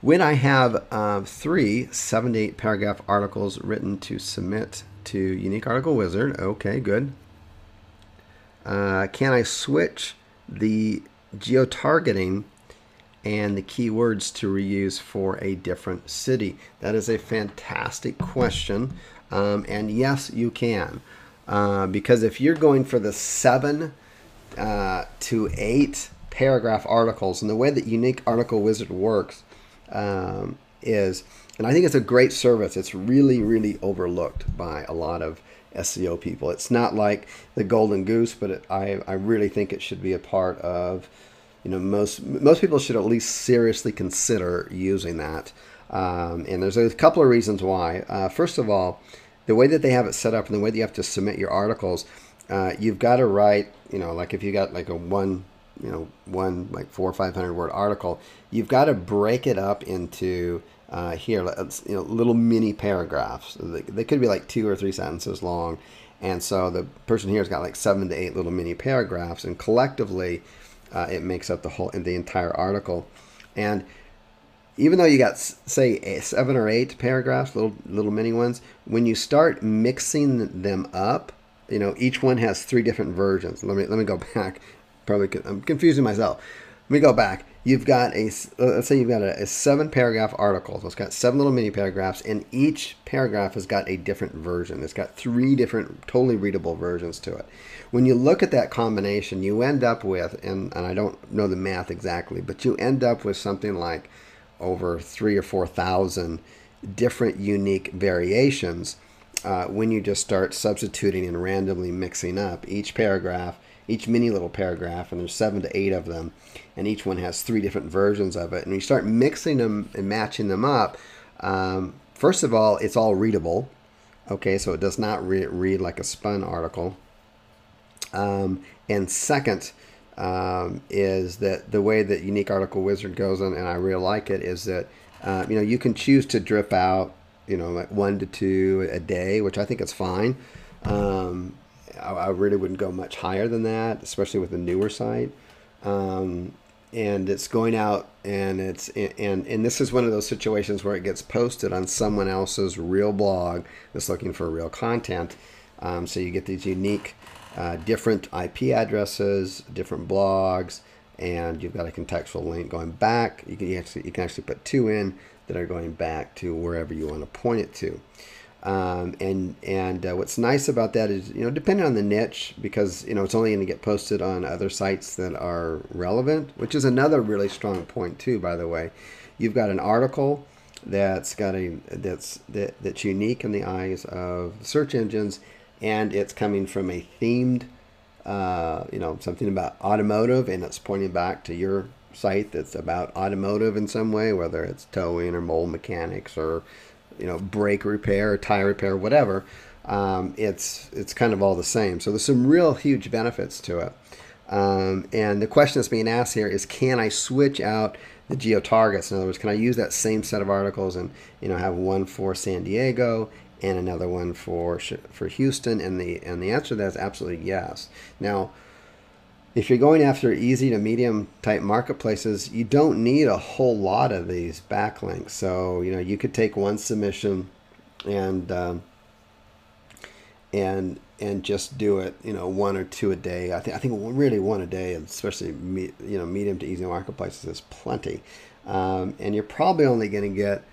When I have 3 7 to 8 paragraph articles written to submit to Unique Article Wizard, okay, good. Can I switch the geotargeting and the keywords to reuse for a different city? That is a fantastic question. And yes, you can. Because if you're going for the 7 to 8 paragraph articles, and the way that Unique Article Wizard works is, and I think it's a great service, it's really, really overlooked by a lot of SEO people. It's not like the golden goose, but I really think it should be a part of, most people should at least seriously consider using that. And there's a couple of reasons why. First of all, the way that they have it set up and the way that you have to submit your articles, you've got to write, like if you got like one like 400 or 500 word article, you've got to break it up into little mini paragraphs. They could be like 2 or 3 sentences long, and so the person here's got like 7 to 8 little mini paragraphs, and collectively it makes up the entire article. And even though you got, say, 7 or 8 paragraphs, little mini ones, when you start mixing them up, each one has 3 different versions. Let me go back. I'm confusing myself. Let me go back. You've got let's say you've got a 7 paragraph article. So it's got 7 little mini paragraphs, and each paragraph has got a different version. It's got 3 different totally readable versions to it. When you look at that combination, you end up with, and I don't know the math exactly, but you end up with something like over 3,000 or 4,000 different unique variations when you just start substituting and randomly mixing up each paragraph, each mini little paragraph, and there's 7 to 8 of them, and each one has 3 different versions of it. And you start mixing them and matching them up. First of all, it's all readable. Okay, so it does not read like a spun article. And second, is that the way that Unique Article Wizard goes on, and I really like it, is that you can choose to drip out like 1 to 2 a day, which I think is fine. I really wouldn't go much higher than that, especially with a newer site. And it's going out, and and this is one of those situations where it gets posted on someone else's real blog that's looking for real content. So you get these unique different IP addresses, different blogs, and you've got a contextual link going back. You can actually put 2 in that are going back to wherever you want to point it to. What's nice about that is, depending on the niche, because, it's only going to get posted on other sites that are relevant, which is another really strong point too, by the way. You've got an article that's unique in the eyes of search engines, and it's coming from a themed, something about automotive, and it's pointing back to your site that's about automotive in some way, whether it's towing or mold mechanics or brake repair, tire repair, whatever. It's kind of all the same. So there's some real huge benefits to it. And the question that's being asked here is, can I switch out the geo targets? In other words, can I use that same set of articles and have one for San Diego and another one for Houston? And the answer to that is absolutely yes. Now, if you're going after easy to medium type marketplaces, you don't need a whole lot of these backlinks. So you could take one submission and just do it 1 or 2 a day. I think really 1 a day, especially medium to easy marketplaces, is plenty. And you're probably only going to get,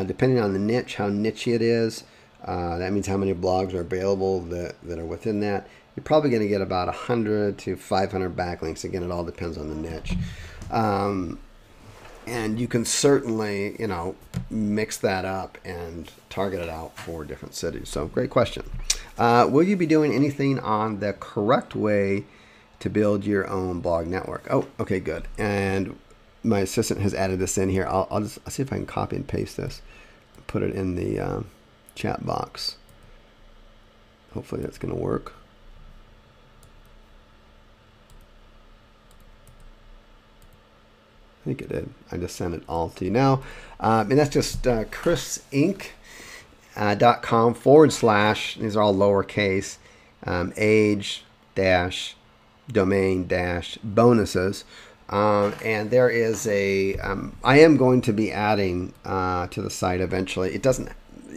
depending on the niche, how niche it is. That means how many blogs are available that are within that. You're probably going to get about 100 to 500 backlinks. Again, it all depends on the niche. And you can certainly, mix that up and target it out for different cities. So great question. Will you be doing anything on the correct way to build your own blog network? Oh, okay, good. And my assistant has added this in here. I'll see if I can copy and paste this, put it in the chat box. Hopefully that's going to work. I think it did. I just sent it all to you now. And that's just chrisinc.com/, these are all lowercase, age-domain-bonuses. And there is I am going to be adding to the site eventually. It doesn't,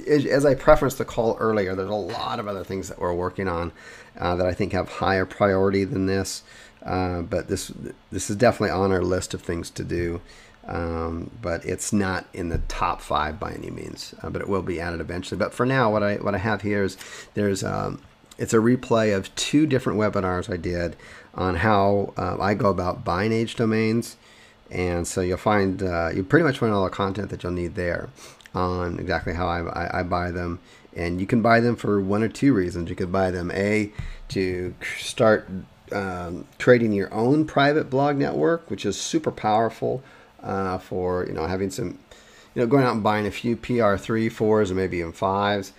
as I preferenced the call earlier, there's a lot of other things that we're working on that I think have higher priority than this. But this is definitely on our list of things to do, but it's not in the top 5 by any means. But it will be added eventually. But for now, what I have here is it's a replay of 2 different webinars I did on how I go about buying age domains, and so you'll find you pretty much find all the content that you'll need there on exactly how I buy them. And you can buy them for 1 or 2 reasons. You could buy them to start creating your own private blog network, which is super powerful for having some going out and buying a few PR3, 4s, and maybe even 5s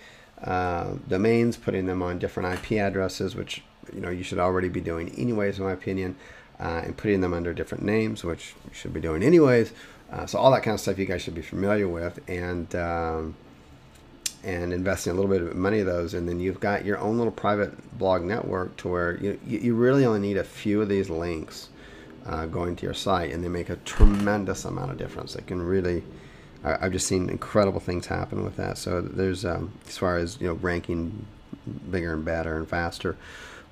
domains, putting them on different IP addresses, which you should already be doing anyways, in my opinion, and putting them under different names, which you should be doing anyways. So all that kind of stuff you guys should be familiar with, and investing a little bit of money of those, and then you've got your own little private blog network to where you really only need a few of these links going to your site, and they make a tremendous amount of difference. They can really, I've just seen incredible things happen with that. So there's as far as ranking bigger and better and faster.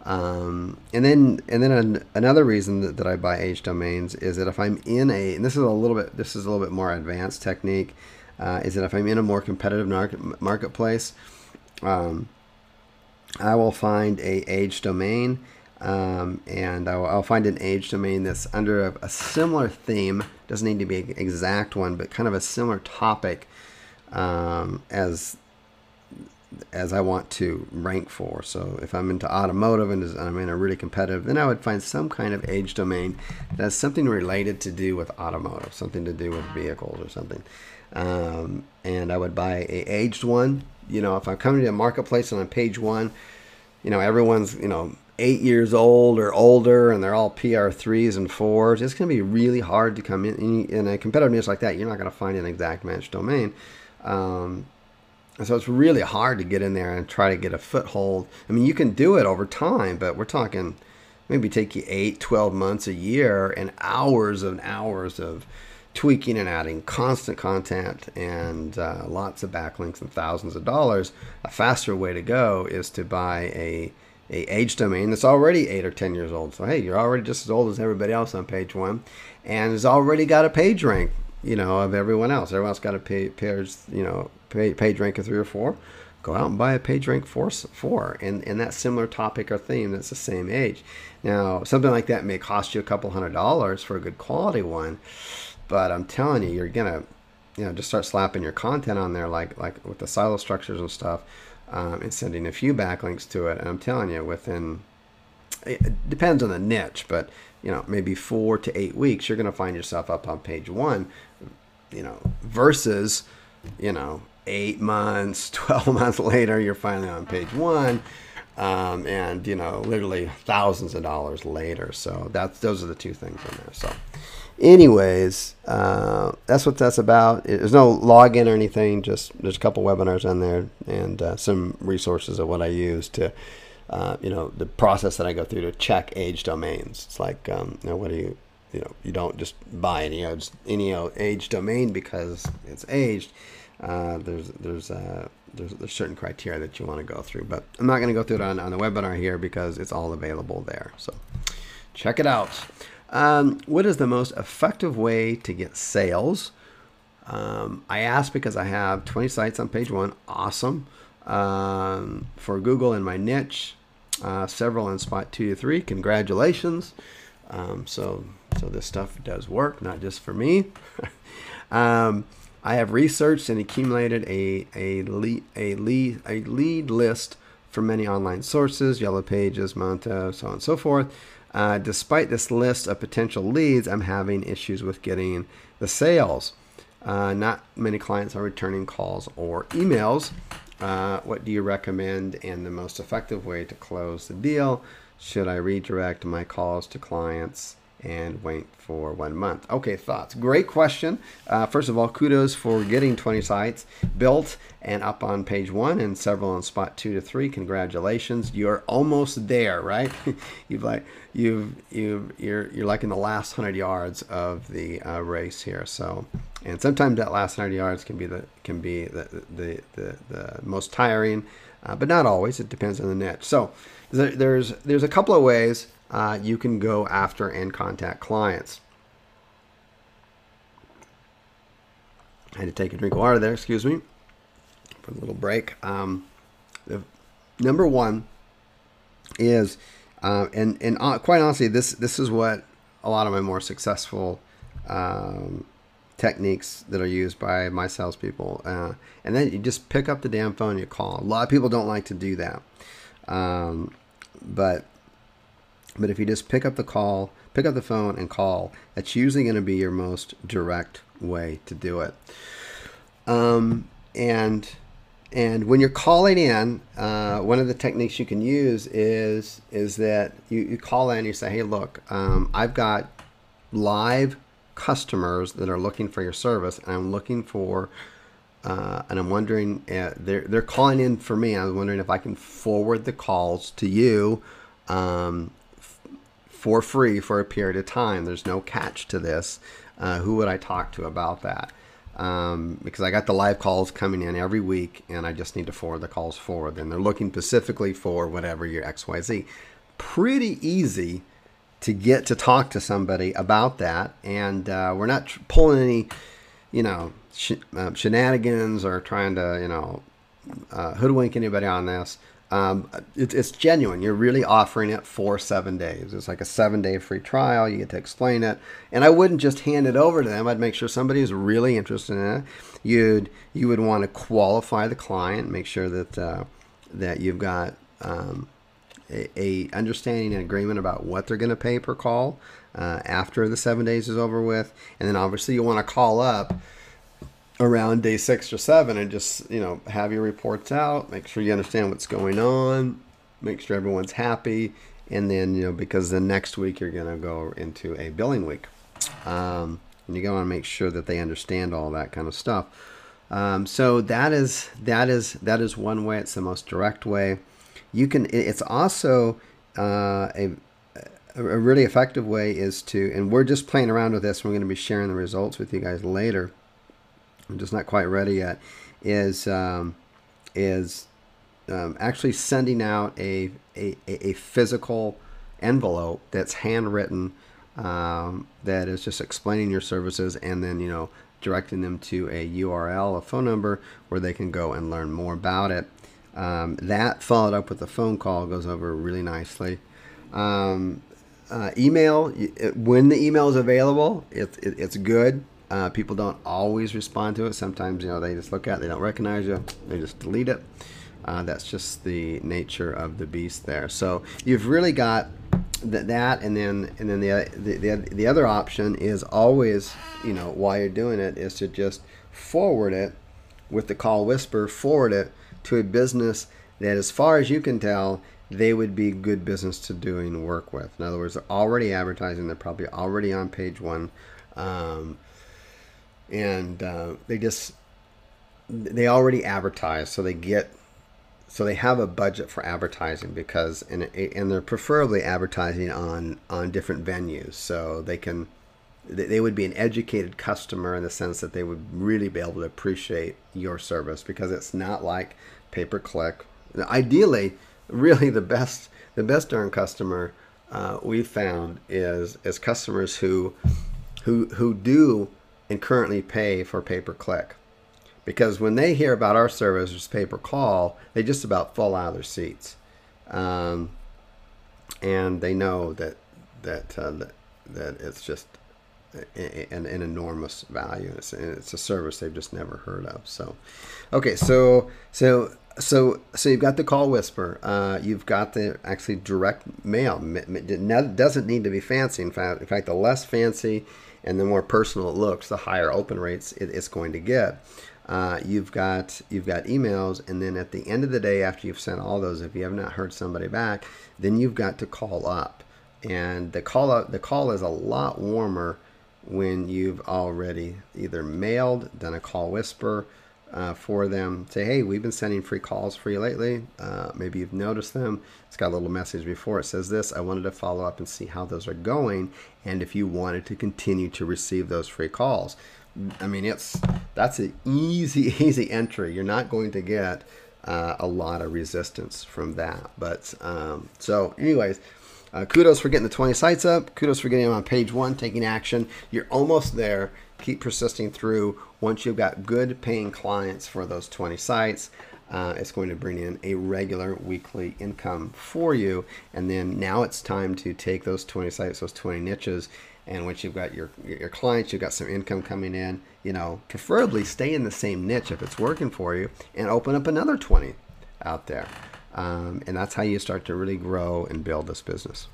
And then another reason that I buy age domains is that if I'm in and this is a little bit more advanced technique. Is that if I'm in a more competitive marketplace, I will find a age domain, and I'll find an age domain that's under a similar theme. Doesn't need to be an exact one, but kind of a similar topic as I want to rank for. So if I'm into automotive and I'm in a really competitive, then I would find some kind of age domain that has something related to do with automotive, something to do with vehicles or something. And I would buy a aged one. If I'm coming to a marketplace and on page 1, everyone's 8 years old or older, and they're all PR3s and 4s. It's going to be really hard to come in a competitive niche like that. You're not going to find an exact match domain. And so it's really hard to get in there and try to get a foothold. I mean, you can do it over time, but we're talking maybe take you 8, 12 months, a year, and hours of tweaking and adding constant content and lots of backlinks and thousands of dollars. A faster way to go is to buy a age domain that's already 8 or 10 years old. So hey, you're already just as old as everybody else on page 1, and has already got a page rank, of everyone else. Everyone else got a page rank of 3 or 4. Go out and buy a page rank 4 in that similar topic or theme that's the same age. Now, something like that may cost you a couple $100 for a good quality one, but I'm telling you, you're gonna, just start slapping your content on there, like with the silo structures and stuff, and sending a few backlinks to it. And I'm telling you, it depends on the niche, but maybe 4 to 8 weeks, you're gonna find yourself up on page 1, versus 8 months, 12 months later, you're finally on page 1, and literally thousands of dollars later. So those are the two things in there. So anyways, that's what that's about. There's no login or anything, just there's a couple webinars on there and some resources of what I use to the process that I go through to check age domains. It's like what do you don't just buy any age domain because it's aged. There's certain criteria that you want to go through, but I'm not going to go through it on the webinar here because it's all available there. So check it out. What is the most effective way to get sales? I asked because I have 20 sites on page 1. Awesome. For Google in my niche, several in spot 2 to 3. Congratulations. So this stuff does work, not just for me. I have researched and accumulated a lead list from many online sources, Yellow Pages, Monto, so on and so forth. Despite this list of potential leads, I'm having issues with getting the sales. Not many clients are returning calls or emails. What do you recommend and the most effective way to close the deal? Should I redirect my calls to clients and wait for 1 month? Okay, thoughts. Great question. First of all, kudos for getting 20 sites built and up on page 1 and several on spot 2 to 3. Congratulations. You're almost there, right? You're like in the last 100 yards of the race here. So, and sometimes that last 100 yards can be the most tiring, but not always. It depends on the niche. So there's a couple of ways you can go after and contact clients. I had to take a drink of water there, excuse me, for a little break. Number one is, and quite honestly, this is what a lot of my more successful techniques that are used by my salespeople. And then you just pick up the damn phone and you call. A lot of people don't like to do that. But if you just pick up the phone and call, that's usually going to be your most direct way to do it. And when you're calling in, one of the techniques you can use is that you call in and you say, hey, look, I've got live customers that are looking for your service, and I'm looking for, and I'm wondering, they're calling in for me. I'm wondering if I can forward the calls to you for free for a period of time. There's no catch to this. Who would I talk to about that? Because I got the live calls coming in every week, and I just need to forward the calls forward. And they're looking specifically for whatever your XYZ. Pretty easy to get to talk to somebody about that, and we're not pulling any, shenanigans or trying to, hoodwink anybody on this. It's genuine. You're really offering it for 7 days. It's like a 7-day free trial. You get to explain it, and I wouldn't just hand it over to them. I'd make sure somebody is really interested in it. You would want to qualify the client, make sure that that you've got a understanding and agreement about what they're going to pay per call after the 7 days is over with, and then obviously you want to call up around day 6 or 7 and just have your reports out, make sure you understand what's going on, make sure everyone's happy, and then because the next week you're going to go into a billing week, and you want to make sure that they understand all that kind of stuff. So that is one way. It's the most direct way. It's also a really effective way is to, and we're just playing around with this. We're going to be sharing the results with you guys later. I'm just not quite ready yet. Is actually sending out a physical envelope that's handwritten, that is just explaining your services, and then directing them to a URL, a phone number, where they can go and learn more about it. That followed up with a phone call goes over really nicely. Email, when the email is available, it's good. People don't always respond to it. Sometimes they just look at it, they don't recognize you, they just delete it. That's just the nature of the beast there. So you've really got that, and then the other option is always, while you're doing it, is to just forward it with the call whisper, forward it to a business that, as far as you can tell, they would be good business to doing work with. In other words, they're already advertising, they're probably already on page one, and they already advertise, so they have a budget for advertising, because and they're preferably advertising on different venues, so they would be an educated customer in the sense that they would really be able to appreciate your service, because it's not like pay-per-click. Ideally, really the best darn customer we've found is customers who do and currently pay for pay-per-click. Because when they hear about our service, which is pay-per-call, they just about fall out of their seats, and they know that it's just an enormous value. It's a service they've just never heard of. So, okay, so you've got the call whisper. You've got the actually direct mail. It doesn't need to be fancy. In fact, the less fancy and the more personal it looks, the higher open rates it's going to get. You've got emails, and then at the end of the day, after you've sent all those, if you have not heard somebody back, then you've got to call up. And the call is a lot warmer when you've already either mailed, done a call whisper for them. Say, hey, we've been sending free calls for you lately. Maybe you've noticed them. It's got a little message before it says this. I wanted to follow up and see how those are going, and if you wanted to continue to receive those free calls. I mean, that's an easy entry. You're not going to get a lot of resistance from that. But so anyways, kudos for getting the 20 sites up. Kudos for getting them on page one, taking action. You're almost there. Keep persisting through. Once you've got good paying clients for those 20 sites, it's going to bring in a regular weekly income for you. And then now it's time to take those 20 sites, those 20 niches, and once you've got your clients, you've got some income coming in, preferably stay in the same niche if it's working for you, and open up another 20 out there. And that's how you start to really grow and build this business.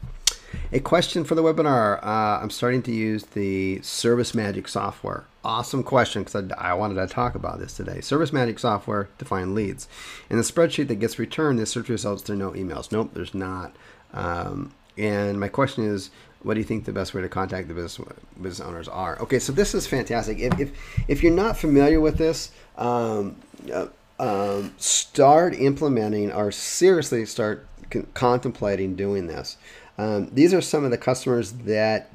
A question for the webinar. I'm starting to use the Service Magic software. Awesome question, because I wanted to talk about this today. Service Magic software to find leads. In the spreadsheet that gets returned, the search results, there are no emails. Nope, there's not. And my question is, what do you think the best way to contact the business owners are? Okay, so this is fantastic. If you're not familiar with this, start implementing, or seriously start contemplating doing this. These are some of the customers that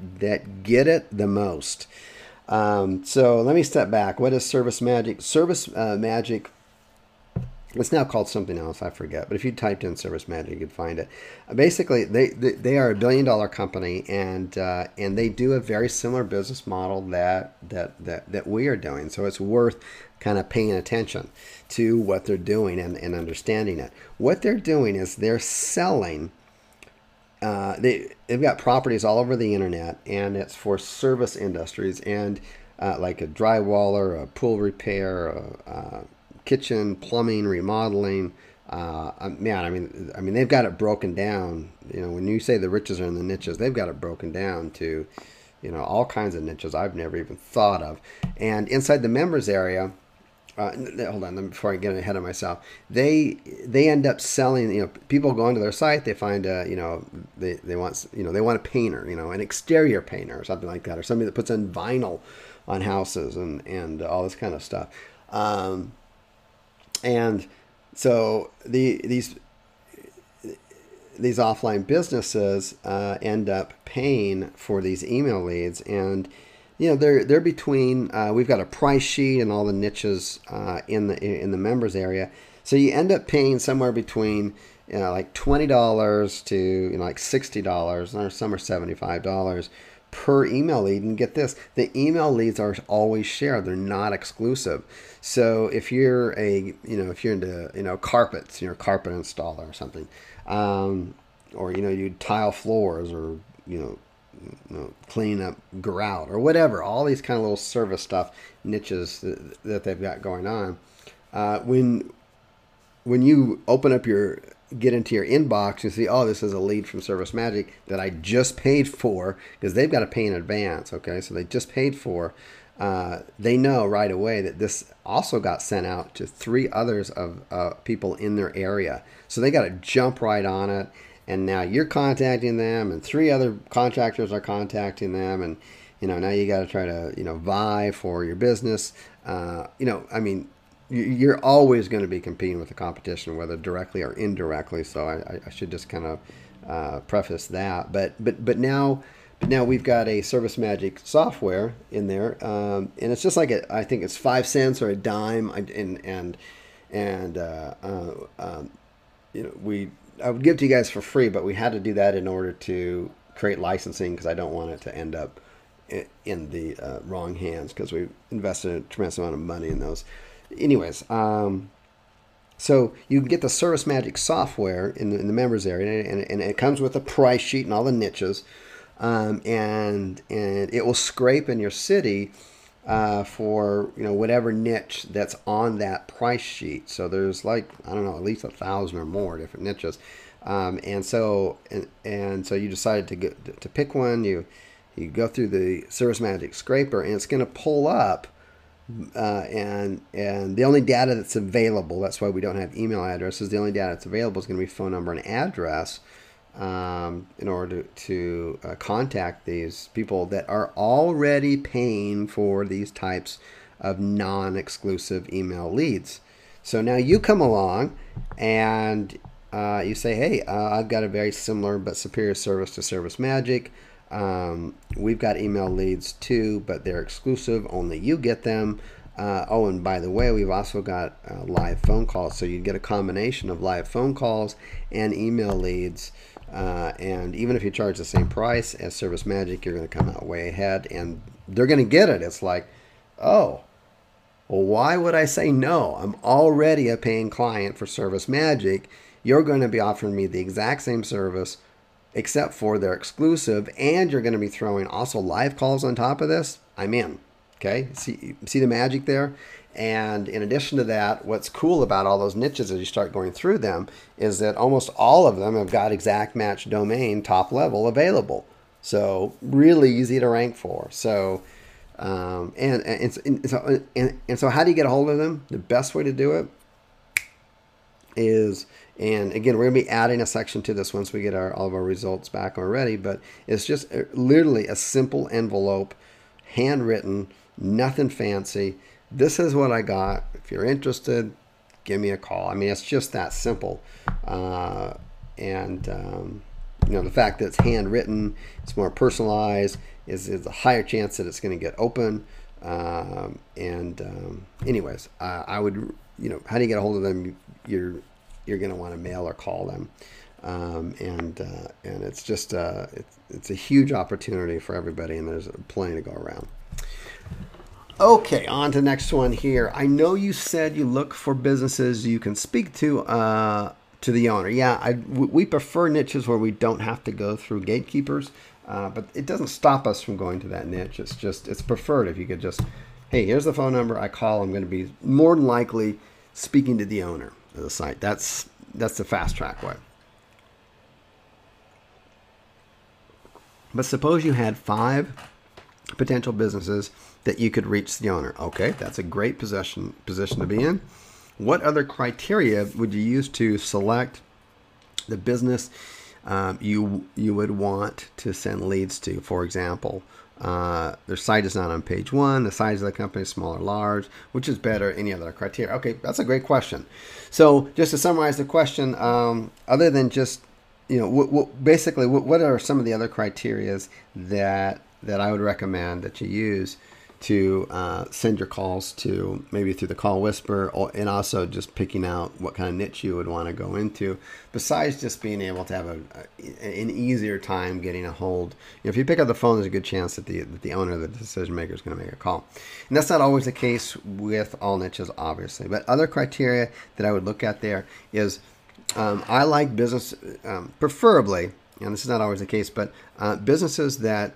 get it the most. So let me step back. What is Service Magic? Service Magic, it's now called something else, I forget. But if you typed in Service Magic, you could find it. Basically, they are $1 billion company, and they do a very similar business model that we are doing. So it's worth kind of paying attention to what they're doing and understanding it. What they're doing is they're selling. They've got properties all over the internet, and it's for service industries, and like a drywaller, a pool repair, kitchen, plumbing, remodeling. I mean, they've got it broken down. When you say the riches are in the niches, they've got it broken down to, all kinds of niches I've never even thought of. And inside the members area, hold on, before I get ahead of myself, they end up selling. People go onto their site, they find they want they want a painter, an exterior painter or something like that, or somebody that puts in vinyl on houses and all this kind of stuff. And so these offline businesses end up paying for these email leads, and they're between. We've got a price sheet and all the niches in the members area, so you end up paying somewhere between like $20 to like $60, or some are $75 per email lead. And get this, the email leads are always shared; they're not exclusive. So if you're if you're into carpets, you're a carpet installer or something, or you tile floors, or clean up grout or whatever, all these kind of little service stuff niches that they've got going on. When you get into your inbox, you see, oh, this is a lead from Service Magic that I just paid for, because they've got to pay in advance. Okay, so they just paid for. They know right away that this also got sent out to 3 others of people in their area, so they got to jump right on it. And now you're contacting them, and 3 other contractors are contacting them, and now you got to try to vie for your business. You're always going to be competing with the competition, whether directly or indirectly. So I should just kind of preface that. But now we've got a Service Magic software in there, and it's just like I think it's 5 cents or a dime, I would give it to you guys for free, but we had to do that in order to create licensing, because I don't want it to end up in the wrong hands, because we invested a tremendous amount of money in those. Anyways, so you can get the Service Magic software in the members area, and it comes with a price sheet and all the niches, and it will scrape in your city for whatever niche that's on that price sheet. So there's like, I don't know, at least 1,000 or more different niches, and so you decided to pick one. You go through the Service Magic scraper, and it's going to pull up, and the only data that's available, that's why we don't have email addresses, the only data that's available is going to be phone number and address, in order to contact these people that are already paying for these types of non-exclusive email leads. So now you come along and you say, hey, I've got a very similar but superior service to Service Magic. We've got email leads too, but they're exclusive. Only you get them. Oh, and by the way, we've also got live phone calls. So you get a combination of live phone calls and email leads. And even if you charge the same price as Service Magic, you're going to come out way ahead, and they're going to get it. It's like, oh, well, why would I say no? I'm already a paying client for Service Magic. You're going to be offering me the exact same service, except for they're exclusive, and you're going to be throwing also live calls on top of this. I'm in. Okay, see the magic there? And in addition to that, what's cool about all those niches as you start going through them is that almost all of them have got exact match domain top level available. So really easy to rank for. So so how do you get a hold of them? The best way to do it is, and again, we're going to be adding a section to this once we get all of our results back already, but it's just literally a simple envelope, handwritten, nothing fancy. This is what I got. If you're interested, give me a call. I mean, it's just that simple. The fact that it's handwritten, it's more personalized, is a higher chance that it's going to get open. Anyways, I would, how do you get a hold of them? You're going to want to mail or call them. And it's just, it's a huge opportunity for everybody, and there's plenty to go around. Okay, on to the next one here. I know you said you look for businesses you can speak to the owner. Yeah, we prefer niches where we don't have to go through gatekeepers, but it doesn't stop us from going to that niche. It's preferred if you could just, hey, here's the phone number. I call. I'm going to be more than likely speaking to the owner of the site. That's the fast track way. But suppose you had 5 potential businesses that you could reach the owner. Okay, that's a great position to be in. What other criteria would you use to select the business you would want to send leads to? For example, their site is not on page 1, the size of the company is small or large, which is better, any other criteria? Okay, that's a great question. So just to summarize the question, other than just, basically, what are some of the other criterias that I would recommend that you use to send your calls to, maybe through the Call Whisper, and also just picking out what kind of niche you would want to go into, besides just being able to have an easier time getting a hold. If you pick up the phone, there's a good chance that the owner, the decision maker, is going to make a call. And that's not always the case with all niches, obviously. But other criteria that I would look at there is, I like business, preferably, and this is not always the case, but businesses that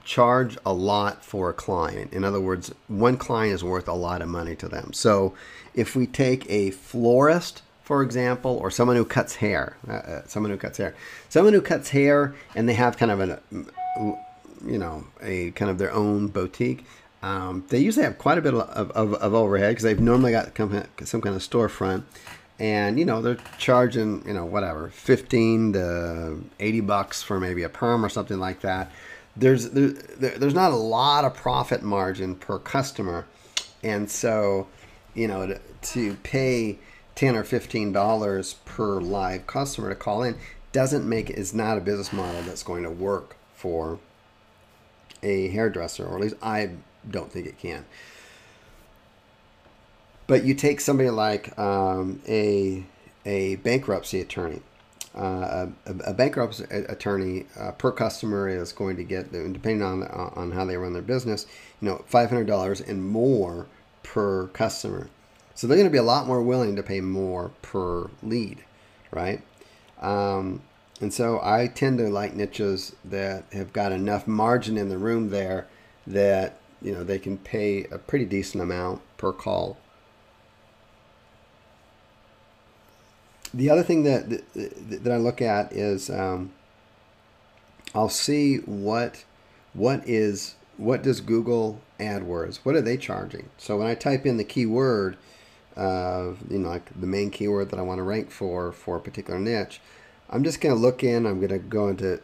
charge a lot for a client. In other words, one client is worth a lot of money to them. So if we take a florist, for example, or someone who cuts hair, and they have kind of a kind of their own boutique, they usually have quite a bit of overhead because they've normally got some kind of storefront. And, they're charging, whatever, 15 to 80 bucks for maybe a perm or something like that. There's not a lot of profit margin per customer. And so, to pay $10 or $15 per live customer to call in is not a business model that's going to work for a hairdresser, or at least I don't think it can. But you take somebody like a bankruptcy attorney. A bankruptcy attorney per customer is going to get, depending on how they run their business, $500 and more per customer. So they're going to be a lot more willing to pay more per lead, right? And so I tend to like niches that have got enough margin in the room there that they can pay a pretty decent amount per call. The other thing that I look at is I'll see what does Google AdWords, what are they charging? So when I type in the keyword, like the main keyword that I want to rank for a particular niche, I'm just going to look in. I'm going to go into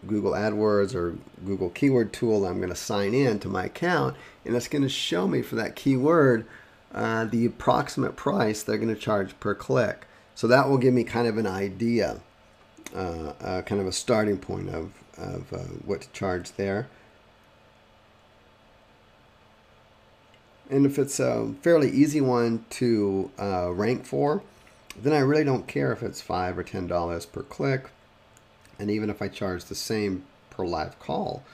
Google AdWords or Google Keyword Tool. I'm going to sign in to my account, and it's going to show me for that keyword the approximate price they're going to charge per click. So that will give me kind of an idea, kind of a starting point of what to charge there. And if it's a fairly easy one to rank for, then I really don't care if it's $5 or $10 per click. And even if I charge the same per live call,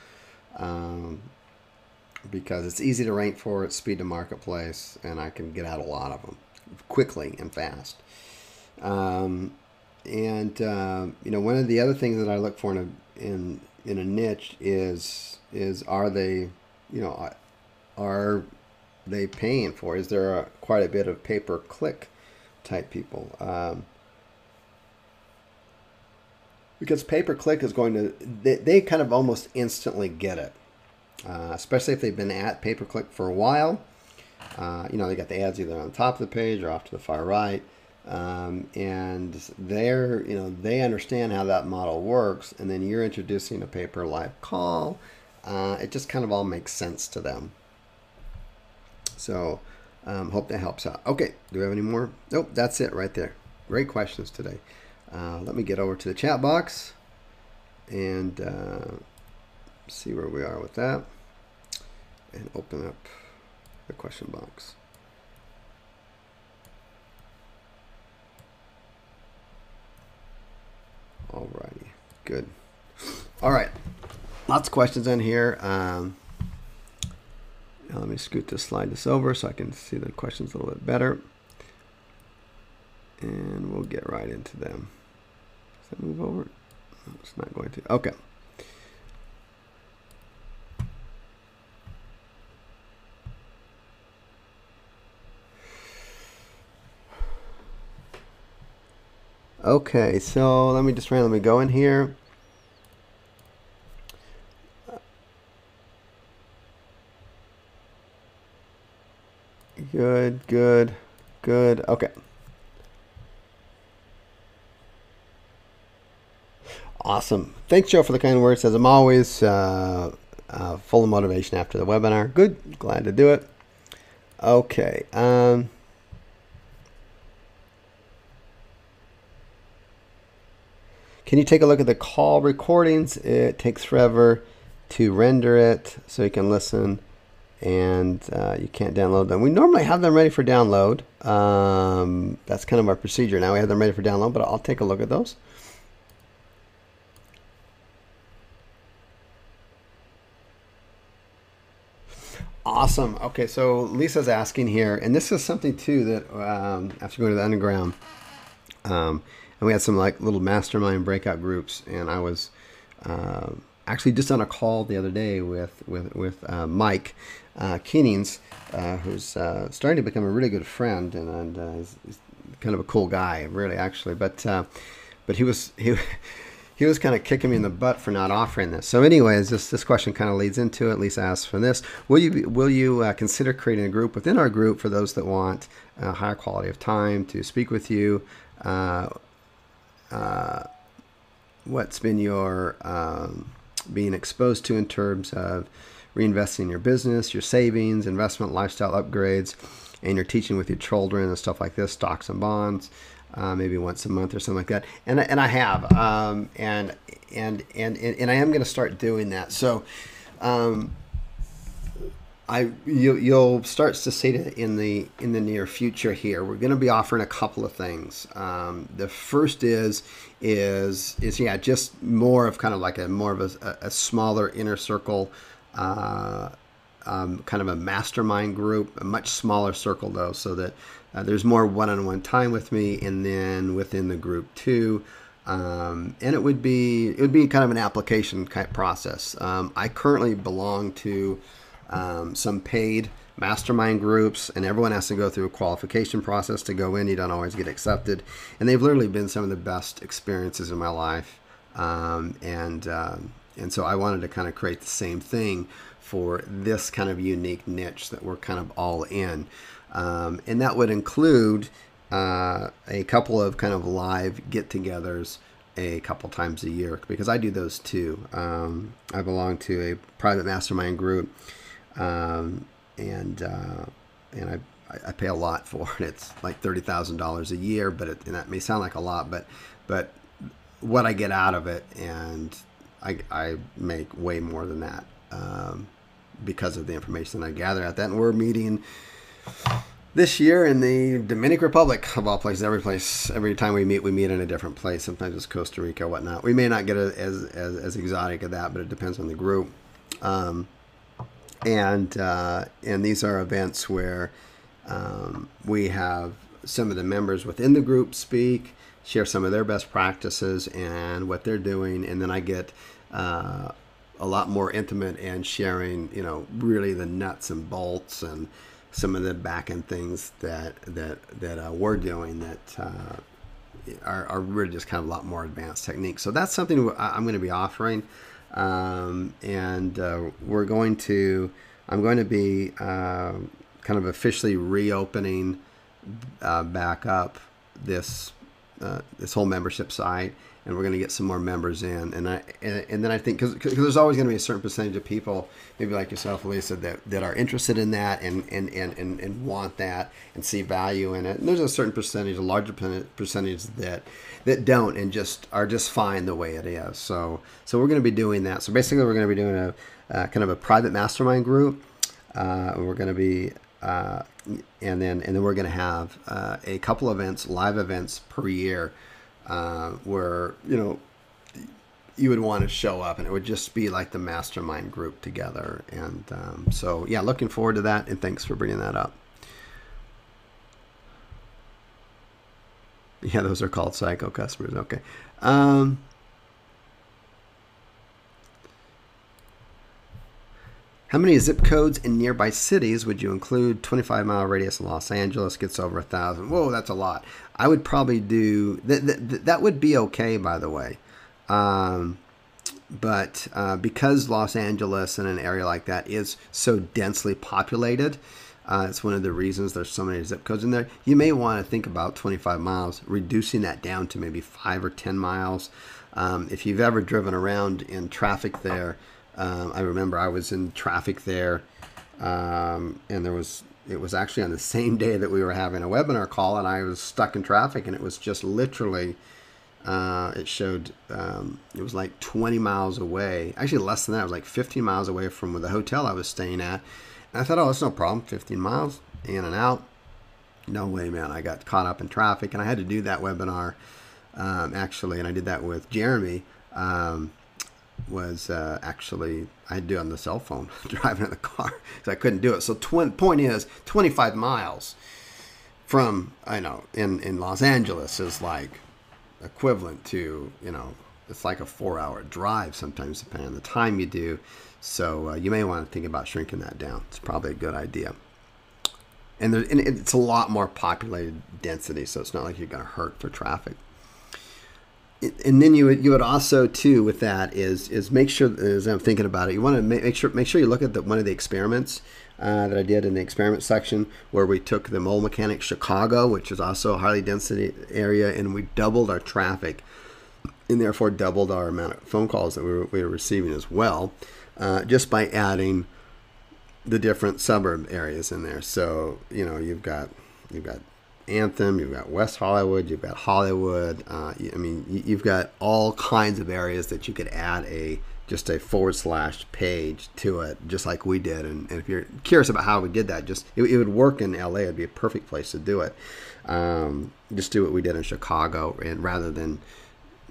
because it's easy to rank for, it's speed to marketplace, and I can get out a lot of them quickly and fast. One of the other things that I look for in a niche is are they paying for? Is there quite a bit of pay-per-click type people? Because pay-per-click is going to, they kind of almost instantly get it, especially if they've been at pay-per-click for a while. They got the ads either on the top of the page or off to the far right. And they understand how that model works, and then you're introducing a pay-per-live call. It just kind of all makes sense to them. So hope that helps out. Okay, do we have any more? Nope, that's it right there. Great questions today. Let me get over to the chat box and see where we are with that, and open up the question box. Alrighty, good. All right, lots of questions in here. Now let me slide this over so I can see the questions a little bit better, and we'll get right into them. Does that move over? No, it's not going to. Okay. Okay, so let me just randomly go in here. Good, good, good. Okay. Awesome. Thanks, Joe, for the kind words. As I'm always full of motivation after the webinar. Good. Glad to do it. Okay. Can you take a look at the call recordings? It takes forever to render it, so you can listen, and you can't download them. We normally have them ready for download. That's kind of our procedure now. We have them ready for download, but I'll take a look at those. Awesome. Okay, so Lisa's asking here, and this is something too that after going to the underground, and we had some like little mastermind breakout groups, and I was actually just on a call the other day with Mike Keenings, who's starting to become a really good friend, and he's kind of a cool guy, really, actually. But he was kind of kicking me in the butt for not offering this. So anyways, this question kind of leads into it. Lisa asks for this. Will you consider creating a group within our group for those that want a higher quality of time to speak with you? What's been your being exposed to in terms of reinvesting in your business, your savings, investment, lifestyle upgrades, and your teaching with your children and stuff like this, stocks and bonds? Maybe once a month or something like that, and I have, and I am going to start doing that. So, you'll start to see it in the near future. Here, we're going to be offering a couple of things. The first is yeah, just more of kind of like a smaller inner circle. Kind of a mastermind group, a much smaller circle though, so that there's more one-on-one time with me, and then within the group too. And it would be kind of an application type process. I currently belong to some paid mastermind groups, and everyone has to go through a qualification process to go in. You don't always get accepted, and they've literally been some of the best experiences in my life. And so I wanted to kind of create the same thing for this kind of unique niche that we're kind of all in. And that would include a couple of kind of live get-togethers a couple times a year, because I do those too. I belong to a private mastermind group, and I pay a lot for it. It's like $30,000 a year, and that may sound like a lot, but what I get out of it, and I make way more than that because of the information I gather at that. And we're meeting this year in the Dominican Republic, of all places. Every time we meet in a different place. Sometimes it's Costa Rica, whatnot. We may not get as exotic as that, but it depends on the group. And these are events where we have some of the members within the group speak, share some of their best practices and what they're doing, and then I get a lot more intimate and sharing, really the nuts and bolts and some of the back end things that we're doing that are really just kind of a lot more advanced techniques. So that's something I'm going to be offering, and I'm going to be kind of officially reopening back up this whole membership site, and we're going to get some more members in, and then I think because there's always going to be a certain percentage of people, maybe like yourself, Lisa, that are interested in that and want that and see value in it, and there's a certain percentage, a larger percentage that don't and are just fine the way it is. So we're going to be doing that. So basically, we're going to be doing a kind of a private mastermind group. We're going to be and then we're going to have a couple events, live events per year, where you would want to show up, and it would just be like the mastermind group together. And so yeah, looking forward to that, and thanks for bringing that up. Yeah, those are called psycho customers. Okay. How many zip codes in nearby cities would you include? 25-mile radius in Los Angeles gets over 1,000. Whoa, that's a lot. I would probably do that. Would be okay, by the way. But because Los Angeles and an area like that is so densely populated, It's one of the reasons there's so many zip codes in there. You may want to think about 25 miles, reducing that down to maybe 5 or 10 miles. If you've ever driven around in traffic there, I remember I was in traffic there, and it was actually on the same day that we were having a webinar call, and I was stuck in traffic, and it was just literally, it showed, it was like 20 miles away, actually less than that. It was like 15 miles away from the hotel I was staying at. And I thought, oh, that's no problem, 15 miles in and out. No way, man. I got caught up in traffic, and I had to do that webinar, actually, and I did that with Jeremy. Actually, I had to do it on the cell phone, driving in the car, because I couldn't do it. So point is, 25 miles from, I know, in Los Angeles is like equivalent to, it's like a 4-hour drive sometimes, depending on the time you do. So you may want to think about shrinking that down. It's probably a good idea. And it's a lot more populated density, so it's not like you're going to hurt for traffic. And then you would also too with that is make sure, as I'm thinking about it, you want to make sure you look at one of the experiments that I did in the experiment section, where we took the Mole Mechanic Chicago, which is also a highly density area, and we doubled our traffic, and therefore doubled our amount of phone calls that we were receiving as well, just by adding the different suburb areas in there. So you've got Anthem, you've got West Hollywood, you've got Hollywood. You've got all kinds of areas that you could add just a / page to it, just like we did. And if you're curious about how we did that, it would work in LA. It'd be a perfect place to do it. Just do what we did in Chicago, and rather than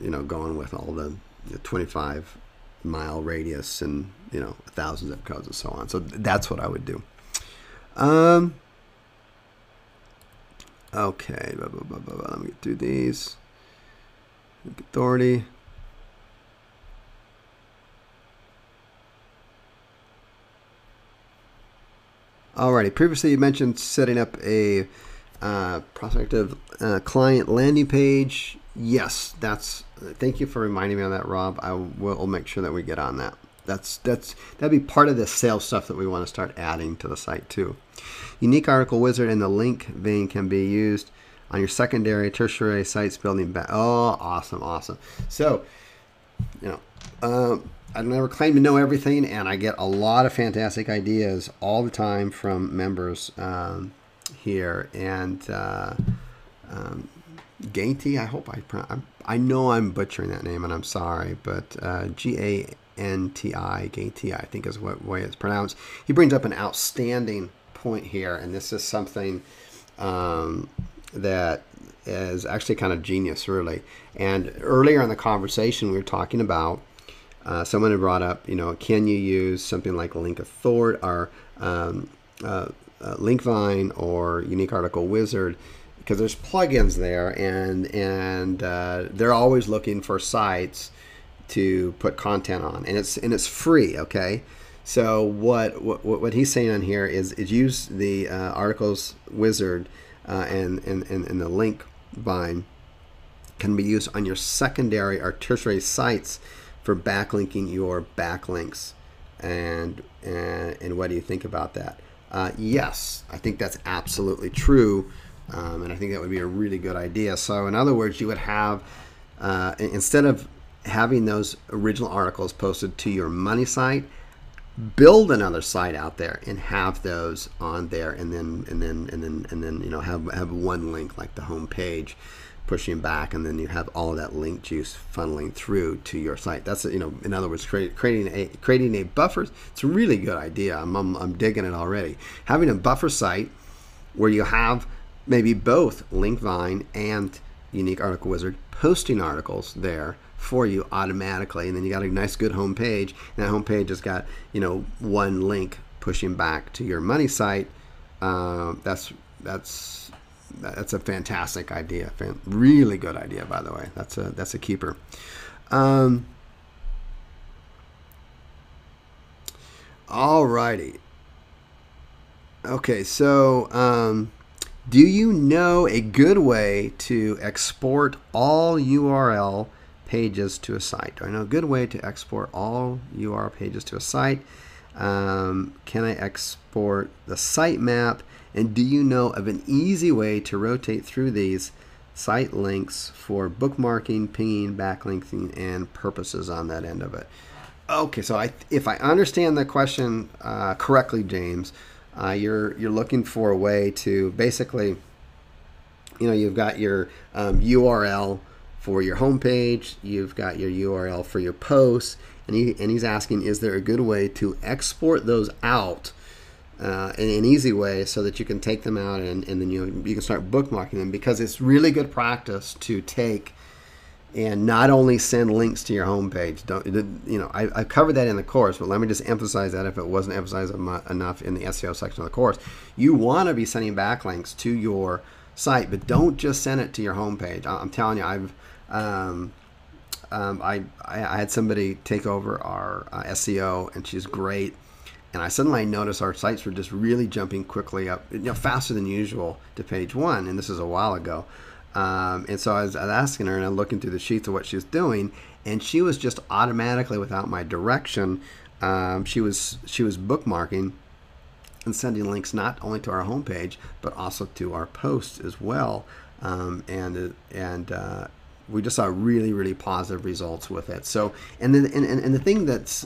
going with all the 25-mile radius and 1,000 zip codes and so on. So that's what I would do. Okay, let me get through these. Authority. Alrighty, previously you mentioned setting up a prospective client landing page. Yes, thank you for reminding me on that, Rob. I'll make sure that we get on that. That'd be part of the sales stuff that we want to start adding to the site too. Unique article wizard and the link vein can be used on your secondary, tertiary sites building back. Oh, awesome. So, I never claim to know everything, and I get a lot of fantastic ideas all the time from members here. And Gainty, I know I'm butchering that name, and I'm sorry, but Ganti, Gainty, I think is what way it's pronounced. He brings up an outstanding point here, and this is something that is actually kind of genius, really. And earlier in the conversation, we were talking about someone had brought up, can you use something like Link Authority or Linkvine or Unique Article Wizard, because there's plugins there, and they're always looking for sites to put content on, and it's free. Okay, so what he's saying on here is use the articles wizard and the link vine can be used on your secondary or tertiary sites for backlinking your backlinks. And what do you think about that? Yes, I think that's absolutely true, and I think that would be a really good idea. So in other words, you would have instead of having those original articles posted to your money site, build another site out there and have those on there, and then have one link like the home page pushing back, and then you have all of that link juice funneling through to your site. That's in other words, creating a buffer. It's a really good idea. I'm digging it already. Having a buffer site where you have maybe both Linkvine and Unique Article Wizard posting articles there for you automatically, and then you got a nice good home page, and that home page has got one link pushing back to your money site. That's a fantastic idea. Really good idea, by the way. That's a keeper. Alrighty. Okay, so do you know a good way to export all URL pages to a site? Do I know a good way to export all URL pages to a site? Can I export the sitemap? And do you know of an easy way to rotate through these site links for bookmarking, pinging, backlinking, and purposes on that end of it? Okay, so if I understand the question correctly, James, you're looking for a way to basically, you've got your URL for your homepage, you've got your URL for your posts, and he's asking, is there a good way to export those out in an easy way so that you can take them out and then you can start bookmarking them, because it's really good practice to take and not only send links to your homepage. I covered that in the course, but let me just emphasize that if it wasn't emphasized enough in the SEO section of the course. You want to be sending backlinks to your site, but don't just send it to your homepage. I'm telling you, I had somebody take over our SEO, and she's great. And I suddenly noticed our sites were just really jumping quickly up, faster than usual to page 1. And this is a while ago. And so I was asking her, and I'm looking through the sheets of what she was doing, and she was just automatically, without my direction, she was bookmarking and sending links not only to our homepage but also to our posts as well. We just saw really, really positive results with it. So, and the thing that's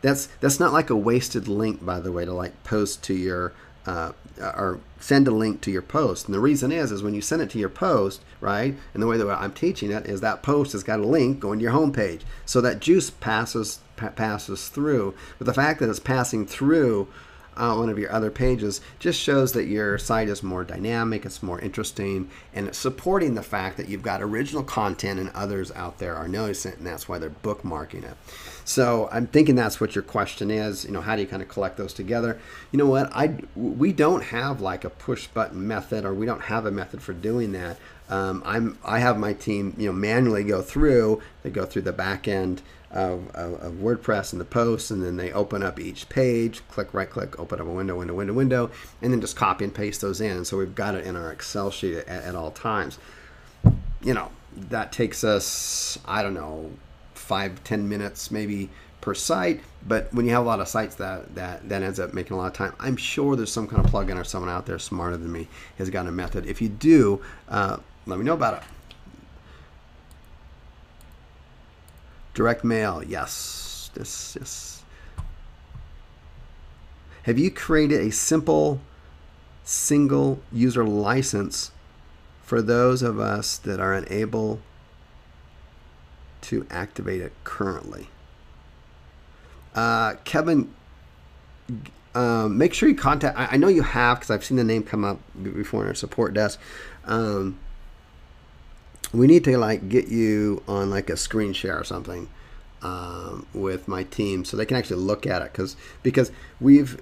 that's not like a wasted link, by the way, to like post to your or send a link to your post. And the reason is when you send it to your post, right? And the way that I'm teaching it is that post has got a link going to your homepage, so that juice passes through. But the fact that it's passing through one of your other pages just shows that your site is more dynamic, it's more interesting, and it's supporting the fact that you've got original content and others out there are noticing it, and that's why they're bookmarking it. So I'm thinking that's what your question is. How do you kind of collect those together? You know what? We don't have like a push button method, or we don't have a method for doing that. I have my team manually go through. They go through the back end of WordPress and the posts, and then they open up each page, right click, open up a window, and then just copy and paste those in. And so we've got it in our Excel sheet at all times. That takes us, I don't know, 5-10 minutes maybe per site. But when you have a lot of sites, that ends up making a lot of time. I'm sure there's some kind of plugin or someone out there smarter than me has got a method. If you do, let me know about it. Direct mail, yes. Yes. Have you created a simple single user license for those of us that are unable to activate it currently? Kevin, make sure you contact, I know you have, because I've seen the name come up before in our support desk. We need to like get you on like a screen share or something with my team so they can actually look at it, because we've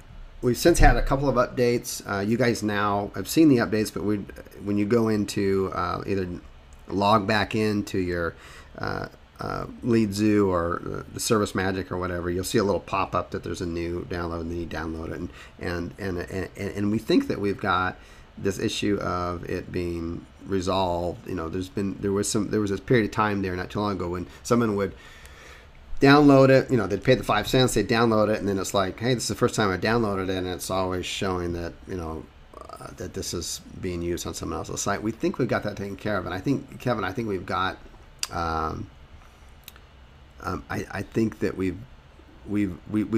since had a couple of updates. You guys now have seen the updates, but when you go into either log back into your Lead Zoo or the Service Magic or whatever, you'll see a little pop up that there's a new download, and then you download it, and we think that we've got this issue of it being resolved. There was this period of time there not too long ago when someone would download it, they'd pay the 5 cents, they'd download it, and then it's like, hey, this is the first time I downloaded it, and it's always showing that that this is being used on someone else's site. We think we've got that taken care of, and I think, Kevin, we've got I think that we've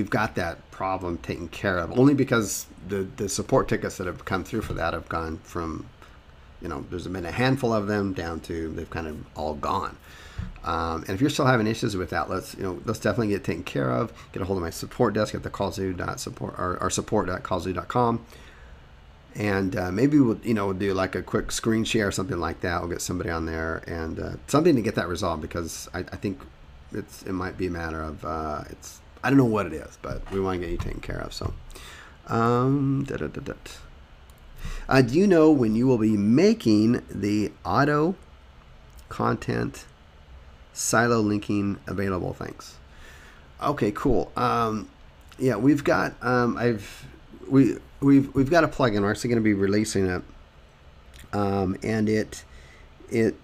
got that problem taken care of, only because the support tickets that have come through for that have gone from, there's been a handful of them down to they've kind of all gone. And if you're still having issues with that, let's definitely get it taken care of. Get a hold of my support desk at the callzoo.support or support.callzoo.com. And maybe we'll do like a quick screen share or something like that. We'll get somebody on there and something to get that resolved, because I think it might be a matter of I don't know what it is, but we want to get you taken care of. So, do you know when you will be making the auto content silo linking available? Thanks. Okay, cool. Yeah, we've got we've got a plugin. We're actually going to be releasing it, and it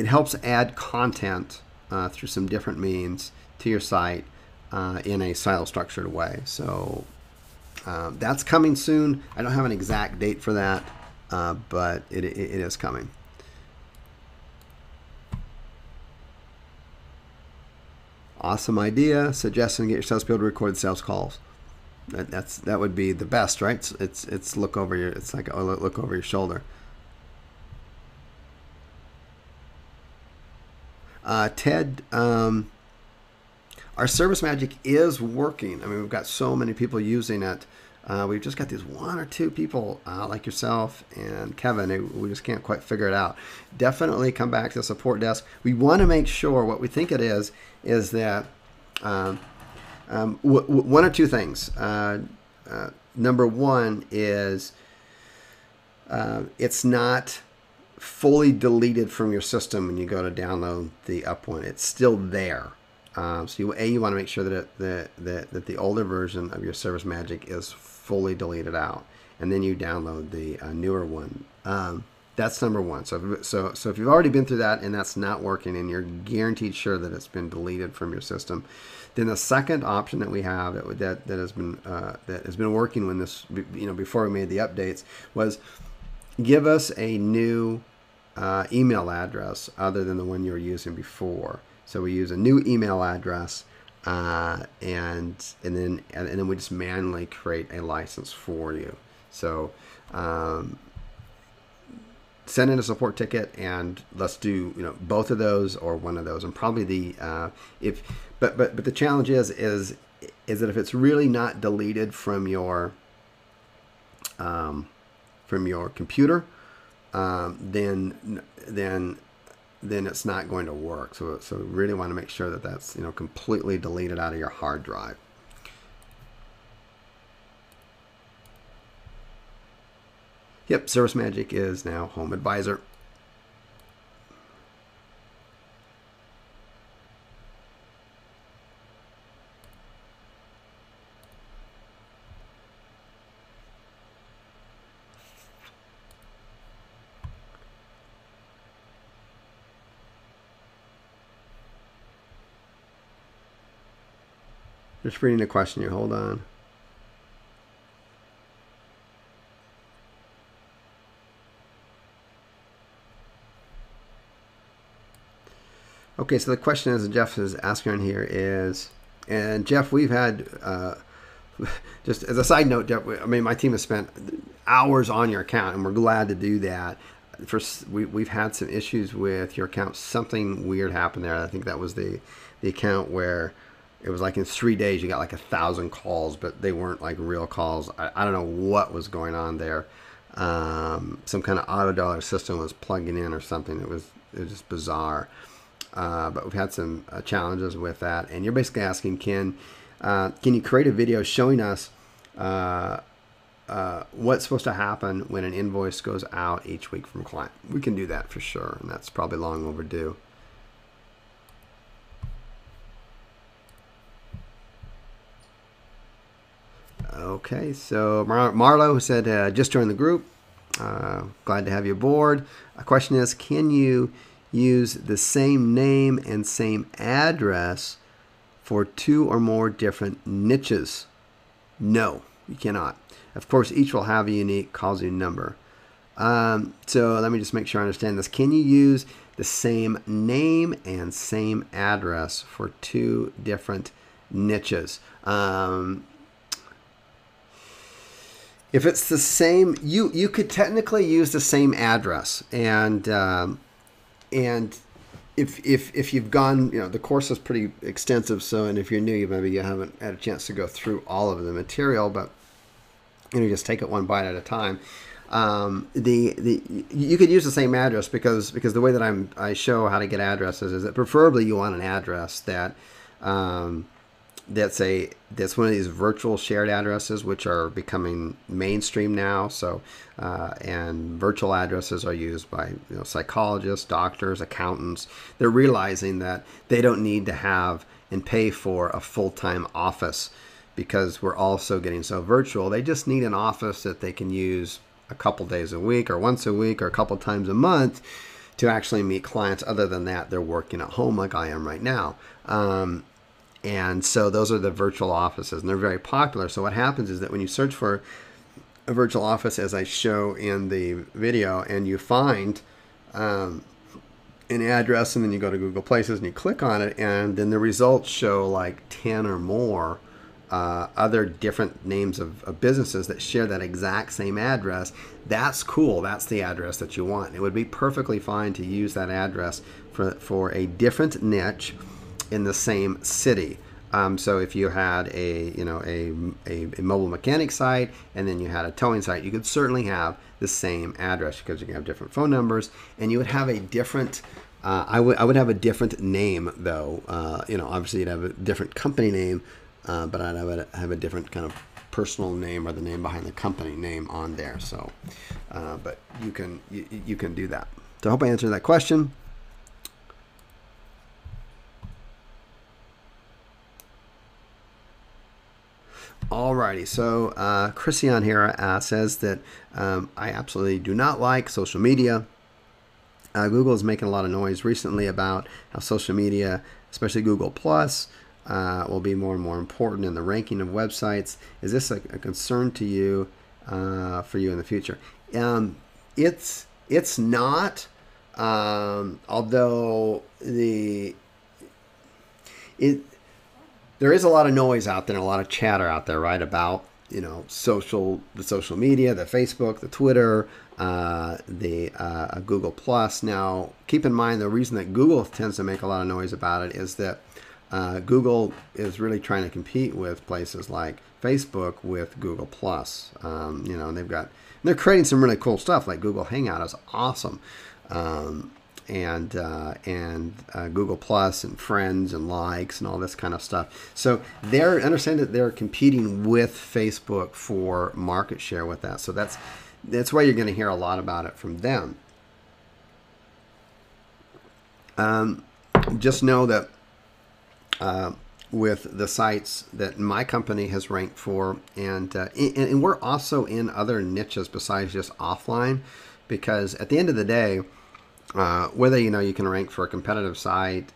helps add content through some different means to your site in a silo structured way. So that's coming soon. I don't have an exact date for that, but it is coming. Awesome idea. Suggesting get your salespeople to record sales calls. That would be the best, right? It's look over your. It's like a look over your shoulder. Ted, our Service Magic is working. I mean, we've got so many people using it. We've just got these 1 or 2 people like yourself and Kevin. We just can't quite figure it out. Definitely come back to the support desk. We want to make sure what we think it is that 1 or 2 things. Number 1 is it's not fully deleted from your system when you go to download the up one. It's still there. So you want to make sure that that the older version of your Service Magic is fully deleted out, and then you download the newer one. That's number 1. So if you've already been through that and that's not working, and you're guaranteed sure that it's been deleted from your system, then the second option that we have that has been working when this before we made the updates was give us a new email address other than the one you were using before. So we use a new email address, and then we just manually create a license for you. So send in a support ticket, and let's do both of those or one of those. And probably the but the challenge is that if it's really not deleted from your computer, then it's not going to work. So we really want to make sure that that's completely deleted out of your hard drive. Yep, Service Magic is now Home Advisor. Just reading the question here. Hold on. Okay, so the question is, Jeff is asking on here is, and Jeff, we've had, just as a side note, Jeff, I mean, my team has spent hours on your account, and we're glad to do that. First, we've had some issues with your account. Something weird happened there. I think that was the account where it was like in 3 days you got like 1,000 calls, but they weren't like real calls. I don't know what was going on there. Some kind of auto dollar system was plugging in or something. It was just bizarre. But we've had some challenges with that. And you're basically asking, can you create a video showing us what's supposed to happen when an invoice goes out each week from a client? We can do that for sure, and that's probably long overdue. Okay, so Marlo said, just joined the group. Glad to have you aboard. A question is, can you use the same name and same address for 2 or more different niches? No, you cannot. Of course, each will have a unique call-in number. So let me just make sure I understand this. Can you use the same name and same address for 2 different niches? If it's the same, you could technically use the same address, and if you've gone, the course is pretty extensive. So, and if you're new, maybe you haven't had a chance to go through all of the material, but just take it one bite at a time. You could use the same address because the way that I show how to get addresses is that preferably you want an address that that's one of these virtual shared addresses, which are becoming mainstream now. So and virtual addresses are used by psychologists, doctors, accountants. They're realizing that they don't need to have and pay for a full-time office because we're also getting so virtual. They just need an office that they can use a couple days a week or once a week or a couple times a month to actually meet clients. Other than that, they're working at home like I am right now. And so those are the virtual offices, and they're very popular. So what happens is that when you search for a virtual office, as I show in the video, and you find an address, and then you go to Google Places and you click on it, and then the results show like 10 or more other different names of businesses that share that exact same address. That's cool. That's the address that you want. It would be perfectly fine to use that address for a different niche in the same city. So if you had a mobile mechanic site, and then you had a towing site, you could certainly have the same address, because you can have different phone numbers, and you would have a different I would have a different name, though. Obviously you'd have a different company name, but I'd have a different kind of personal name, or the name behind the company name on there. So but you can do that. So I hope I answered that question. Alrighty, so Chrissy on here says that I absolutely do not like social media. Google is making a lot of noise recently about how social media, especially Google Plus, will be more and more important in the ranking of websites. Is this a concern to you, for you in the future? It's not, although there is a lot of noise out there and a lot of chatter out there, right, about the social media, the Facebook, the Twitter, the Google Plus. Now, keep in mind, the reason that Google tends to make a lot of noise about it is that Google is really trying to compete with places like Facebook with Google Plus. And they're creating some really cool stuff, like Google Hangout is awesome. And Google Plus and Friends and Likes and all this kind of stuff. So understand that they're competing with Facebook for market share with that. So that's why you're going to hear a lot about it from them. Just know that with the sites that my company has ranked for, and we're also in other niches besides just offline, because at the end of the day, whether you can rank for a competitive site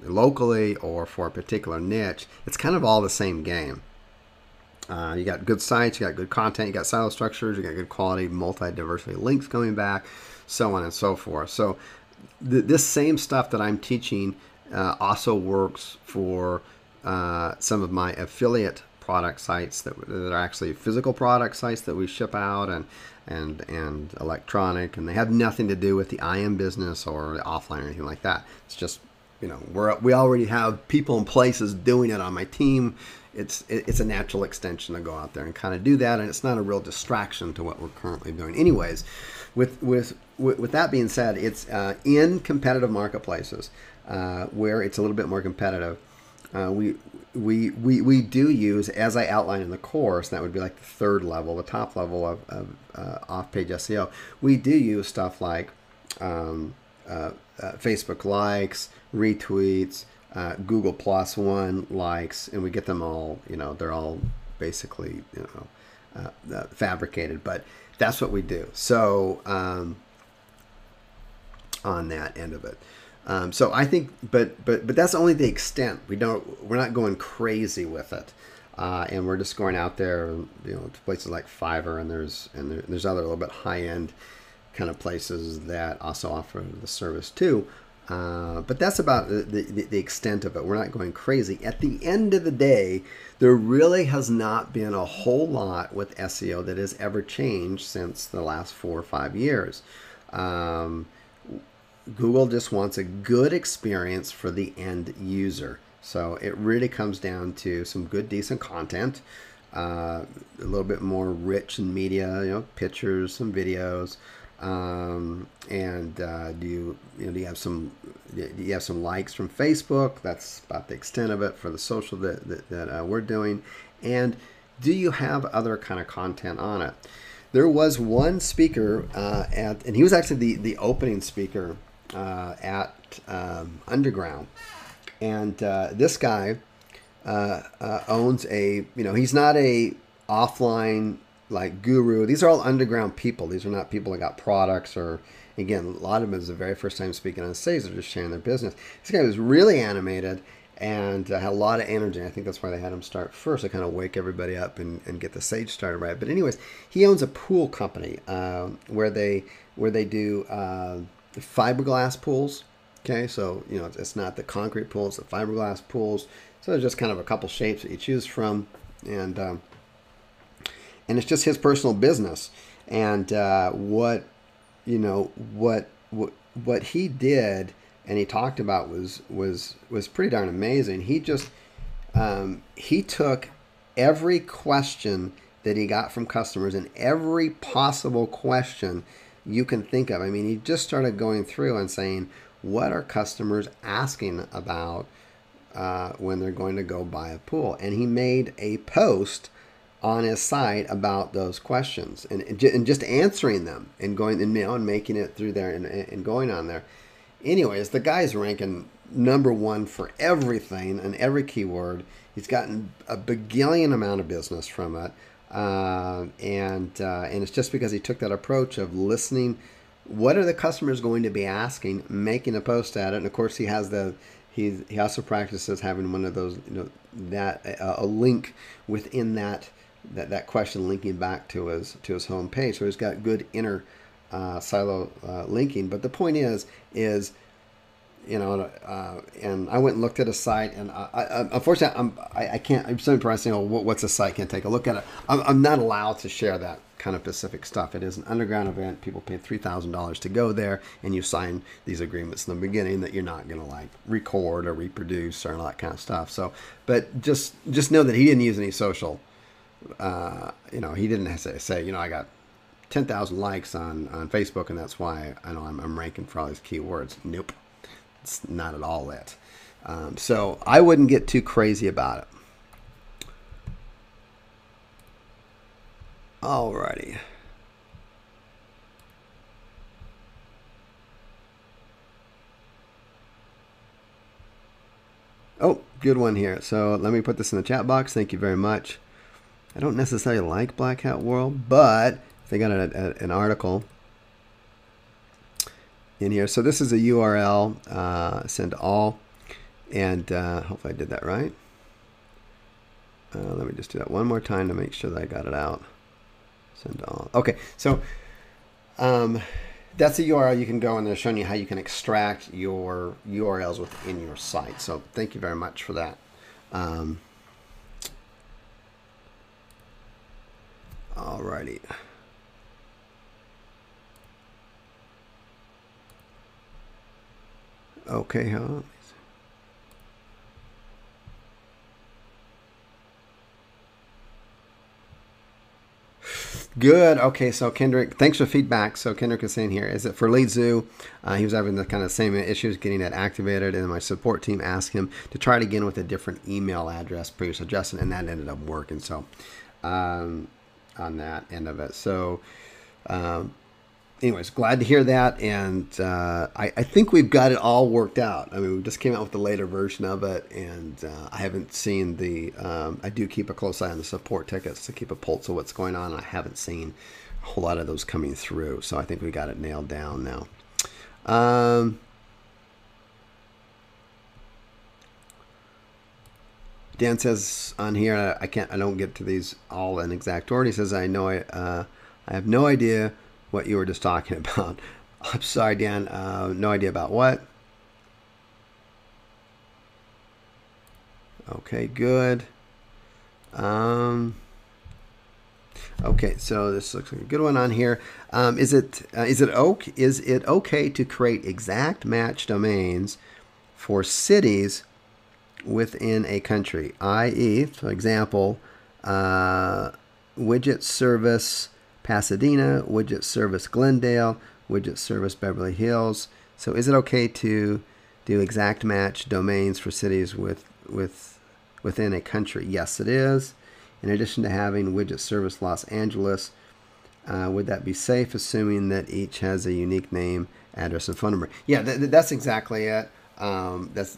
locally or for a particular niche, it's kind of all the same game. You got good sites, you got good content, you got silo structures, you got good quality multi-diversity links coming back, so on and so forth. So this same stuff that I'm teaching also works for some of my affiliate product sites that are actually physical product sites that we ship out, and electronic, and they have nothing to do with the IM business or offline or anything like that. It's just, we already have people and places doing it on my team. It's a natural extension to go out there and kind of do that, and it's not a real distraction to what we're currently doing. Anyways, with that being said, it's in competitive marketplaces where it's a little bit more competitive. We do use, as I outlined in the course, that would be like the third level, the top level of off-page SEO. We do use stuff like Facebook likes, retweets, Google Plus One likes, and we get them all. They're all basically fabricated, but that's what we do. So on that end of it. So I think, but that's only the extent. We're not going crazy with it, and we're just going out there, to places like Fiverr, and there's other little bit high end kind of places that also offer the service too. But that's about the extent of it. We're not going crazy. At the end of the day, there really has not been a whole lot with SEO that has ever changed since the last 4 or 5 years. Google just wants a good experience for the end user. So it really comes down to some good, decent content, a little bit more rich in media, pictures, some videos, and do you have some likes from Facebook? That's about the extent of it for the social that we're doing. And do you have other kind of content on it? There was one speaker and he was actually the opening speaker at Underground, and this guy owns he's not a offline like guru. These are all underground people. These are not people that got products, or again, a lot of them is the very first time speaking on stage. They're just sharing their business. This guy was really animated, and had a lot of energy. I think that's why they had him start first, to kind of wake everybody up and get the sage started right. But anyways, he owns a pool company where they do fiberglass pools. Okay, so it's not the concrete pools, the fiberglass pools. So there's just kind of a couple shapes that you choose from, and it's just his personal business. And what he did and he talked about was pretty darn amazing. He just he took every question that he got from customers and every possible question you can think of. I mean, he just started going through and saying, what are customers asking about when they're going to go buy a pool? And he made a post on his site about those questions and just answering them and going and making it through there and going on there. Anyways, the guy's ranking #1 for everything and every keyword. He's gotten a bagillion amount of business from it, and it's just because he took that approach of listening. What are the customers going to be asking? Making a post at it, and of course he has he also practices having one of those a link within that question linking back to his home page. So he's got good inner silo linking. But the point is and I went and looked at a site, and I unfortunately I can't. I'm so impressed. What's a site? Can't take a look at it. I'm not allowed to share that kind of specific stuff. It is an underground event. People pay $3,000 to go there, and you sign these agreements in the beginning that you're not going to like record or reproduce or all that kind of stuff. So, but just know that he didn't use any social. He didn't say I got 10,000 likes on Facebook, and that's why I know I'm ranking for all these keywords. Nope. It's not at all it. So I wouldn't get too crazy about it. Alrighty. Oh, good one here. So let me put this in the chat box. Thank you very much. I don't necessarily like Black Hat World, but they got an article in here. So this is a URL, send all, and hopefully I did that right. Let me just do that one more time to make sure that I got it out. Send all. Okay, so that's a URL you can go, and they're showing you how you can extract your URLs within your site. So thank you very much for that. Alrighty. Okay, huh? Good. Okay, so Kendrick, thanks for feedback. So Kendrick is saying here, is it for Lead Zoo? He was having the kind of same issues getting that activated, and my support team asked him to try it again with a different email address previously suggested, and that ended up working. So on that end of it. So anyways, glad to hear that, and I think we've got it all worked out. I mean, we just came out with the later version of it, and I haven't seen the I do keep a close eye on the support tickets to keep a pulse of what's going on. I haven't seen a whole lot of those coming through, so I think we got it nailed down now. Dan says on here, I don't get to these all in exact order. He says, I have no idea what you were just talking about. I'm sorry, Dan. No idea about what. Okay, good. Okay, so this looks like a good one on here. Is it okay to create exact match domains for cities within a country, i.e., for example, widget service Pasadena, widget service Glendale, widget service Beverly Hills? So is it okay to do exact match domains for cities within a country? Yes, it is. In addition to having widget service Los Angeles, would that be safe, assuming that each has a unique name, address, and phone number? Yeah, that's exactly it. That's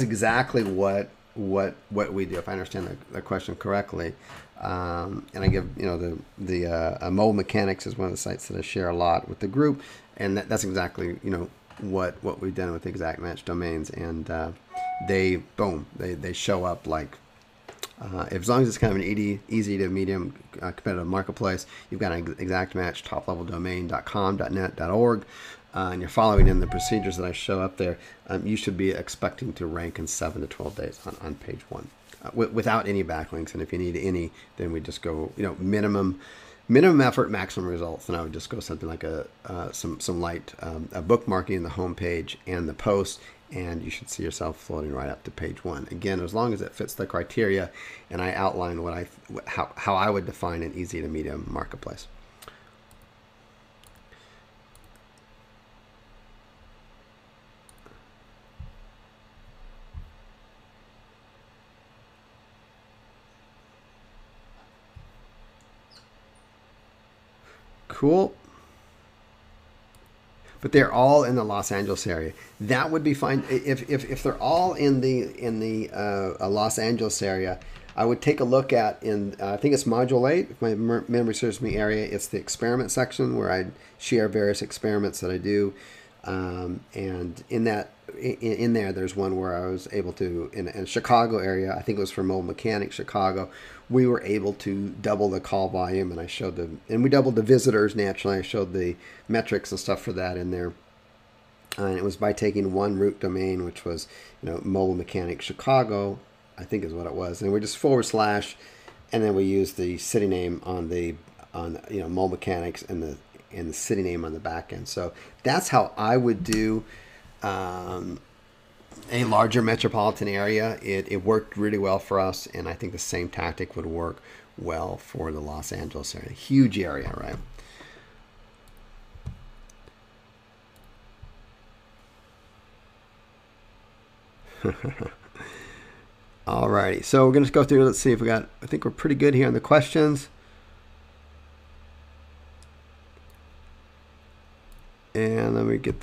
exactly what we do, if I understand the question correctly. And I give the Mobile Mechanics is one of the sites that I share a lot with the group, and that's exactly what we've done with exact match domains, and boom, they show up like, as long as it's kind of an easy to medium competitive marketplace, you've got an exact match, top-level domain, .com, .net, .org, and you're following in the procedures that I show up there, you should be expecting to rank in 7 to 12 days on page 1 without any backlinks. And if you need any, then we just go, minimum effort, maximum results. And I would just go something like some light bookmarking in the home page and the post, and you should see yourself floating right up to page 1. Again, as long as it fits the criteria, and I outline how I would define an easy to medium marketplace. Cool. But they're all in the Los Angeles area. That would be fine if they're all in the Los Angeles area. I would take a look at I think it's Module 8, if my memory serves me. Area. It's the experiment section where I share various experiments that I do, and in there, there's one where I was able to in Chicago area. I think it was for Mobile Mechanics Chicago. We were able to double the call volume, and I showed and we doubled the visitors naturally. I showed the metrics and stuff for that in there. And it was by taking one root domain, which was, Mobile Mechanics Chicago, I think is what it was. And we just / and then we used the city name on Mobile Mechanics and the city name on the back end. So that's how I would do a larger metropolitan area. It worked really well for us, and I think the same tactic would work well for the Los Angeles area. Huge area, right? Alrighty, so we're going to go through. Let's see if I think we're pretty good here on the questions. And let me get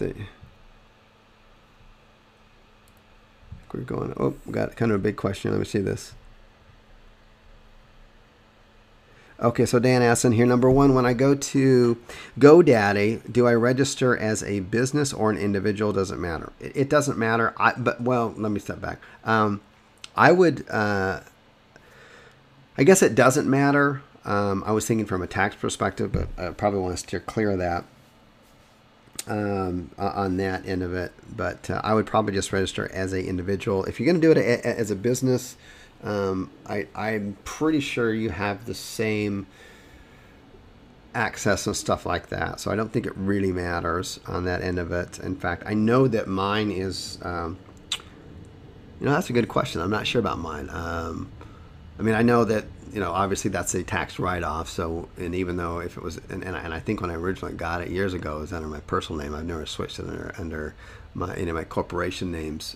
we're going. Oh, we got kind of a big question. Let me see this. Okay, so Dan asks in here, number 1, when I go to GoDaddy, do I register as a business or an individual? Doesn't matter. It doesn't matter. Let me step back. I would, I guess it doesn't matter. I was thinking from a tax perspective, but I probably want to steer clear of that on that end of it. But I would probably just register as a individual. If you're going to do it as a business, I'm pretty sure you have the same access and stuff like that. So I don't think it really matters on that end of it. In fact, I know that mine is, that's a good question. I'm not sure about mine. I mean, I know that, obviously that's a tax write-off. So, and even though if it was, and I think when I originally got it years ago, it was under my personal name. I've never switched it under my, my corporation names.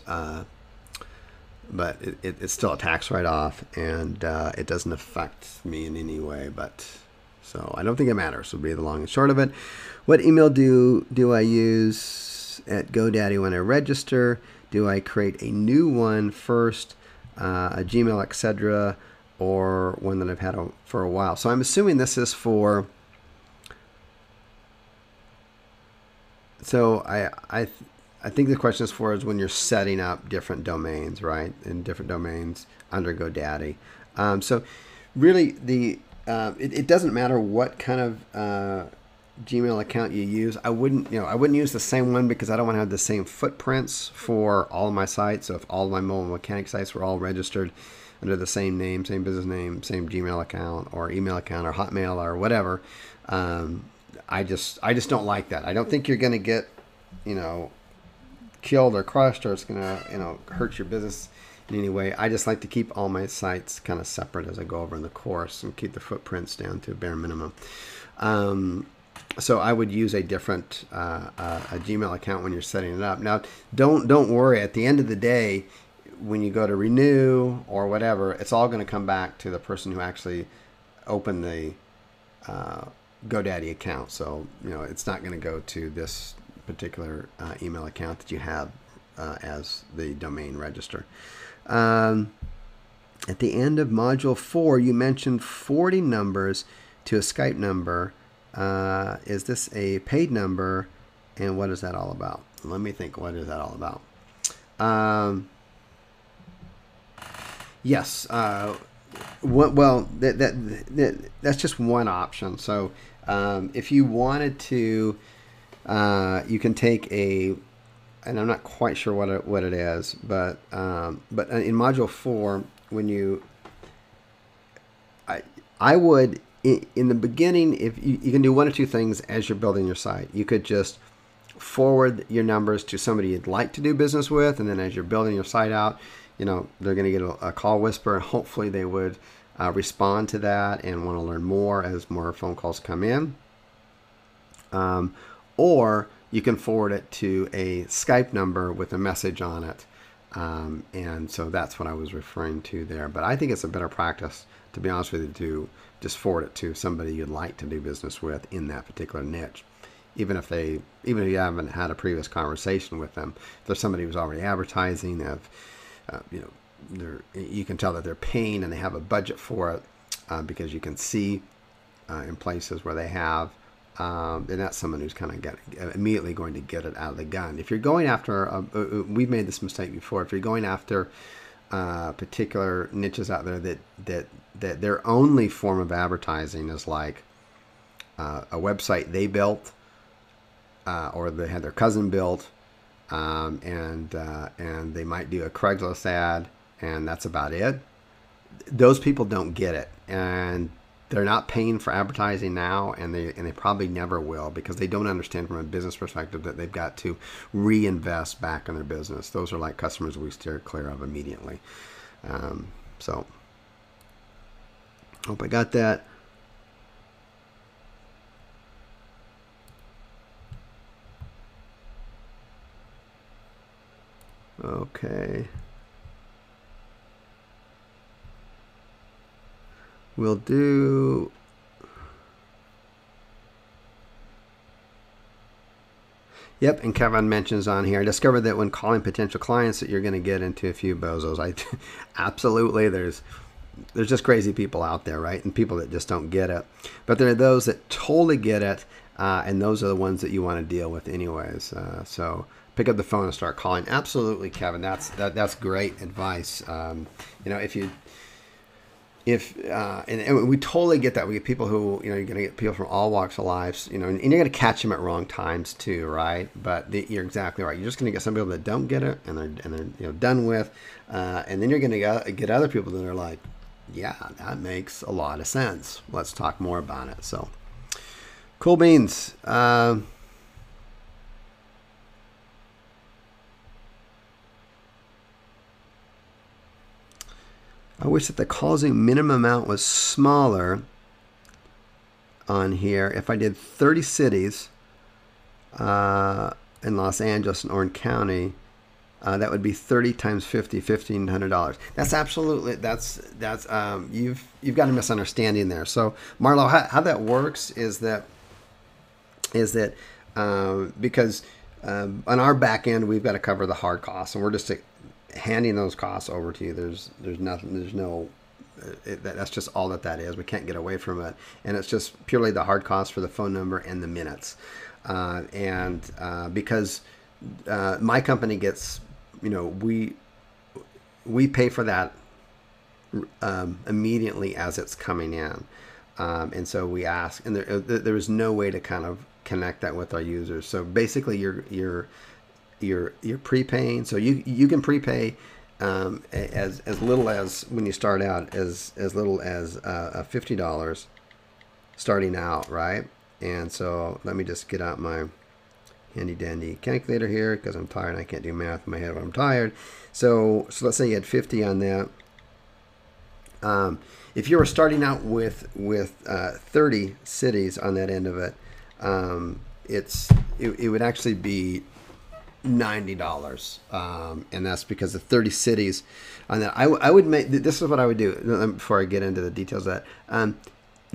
But it's still a tax write-off, and it doesn't affect me in any way. So I don't think it matters. Would be the long and short of it. What email do I use at GoDaddy when I register? Do I create a new one first, a Gmail, etc., or one that I've had for a while? So I'm assuming this is for. So I think the question is when you're setting up different domains, right? And different domains under GoDaddy. So really, it doesn't matter what kind of Gmail account you use. I wouldn't use the same one because I don't want to have the same footprints for all of my sites. So if all of my mobile mechanic sites were all registered under the same name, same business name, same Gmail account or email account or Hotmail or whatever, I just don't like that. I don't think you're going to get, killed or crushed, or it's gonna hurt your business in any way. I just like to keep all my sites kind of separate as I go over in the course and keep the footprints down to a bare minimum. So I would use a different a Gmail account when you're setting it up. Now, don't worry. At the end of the day, when you go to renew or whatever, it's all going to come back to the person who actually opened the GoDaddy account. So it's not going to go to this particular email account that you have as the domain register. At the end of module 4, you mentioned 40 numbers to a Skype number. Is this a paid number, and what is that all about? Let me think. What is that all about? Yes. That's just one option. So if you wanted to, you can take a, and I'm not quite sure what it is, but in module 4, when I would in the beginning, if you can do one or two things as you're building your site. You could just forward your numbers to somebody you'd like to do business with, and then as you're building your site out, they're going to get a call whisper, and hopefully they would respond to that and want to learn more as more phone calls come in. Or you can forward it to a Skype number with a message on it. And so that's what I was referring to there. But I think it's a better practice, to be honest with you, to just forward it to somebody you'd like to do business with in that particular niche. Even if you haven't had a previous conversation with them, if there's somebody who's already advertising, you can tell that they're paying and they have a budget for it, because you can see in places where they have, then that's someone who's kind of immediately going to get it out of the gun. If you're going after, we've made this mistake before. If you're going after particular niches out there that their only form of advertising is like a website they built, or they had their cousin built, and they might do a Craigslist ad, and that's about it. Those people don't get it, and they're not paying for advertising now, and they probably never will, because they don't understand from a business perspective that they've got to reinvest back in their business. Those are like customers we steer clear of immediately. So hope I got that. Okay. We'll do. Yep, and Kevin mentions on here, I discovered that when calling potential clients that you're going to get into a few bozos. Absolutely, there's just crazy people out there, right? And people that just don't get it. But there are those that totally get it, and those are the ones that you want to deal with anyways. So pick up the phone and start calling. Absolutely, Kevin. That's great advice. And we totally get that. We get people who, you're going to get people from all walks of life, and you're going to catch them at wrong times too, right? But you're exactly right. You're just going to get some people that don't get it, and they're done with, and then you're going to get other people that are like, yeah, that makes a lot of sense. Let's talk more about it. So, cool beans. I wish that the closing minimum amount was smaller on here. If I did 30 cities in Los Angeles and Orange County, that would be 30 times 50, $1,500. That's absolutely, you've got a misunderstanding there. So Marlo, how that works is that because on our back end, we've got to cover the hard costs, and we're just handing those costs over to you. There's no, that's just all that is. We can't get away from it, and it's just purely the hard costs for the phone number and the minutes. Because my company gets, we pay for that immediately as it's coming in, and so we ask, and there is no way to kind of connect that with our users. So basically, you're prepaying, so you can prepay as little as, when you start out, as little as $50 starting out, right? And so let me just get out my handy dandy calculator here, because I'm tired and I can't do math in my head when I'm tired. So let's say you had 50 on that. If you were starting out with 30 cities on that end of it, it would actually be $90, and that's because of 30 cities on that. I would make, this is what I would do before I get into the details of that.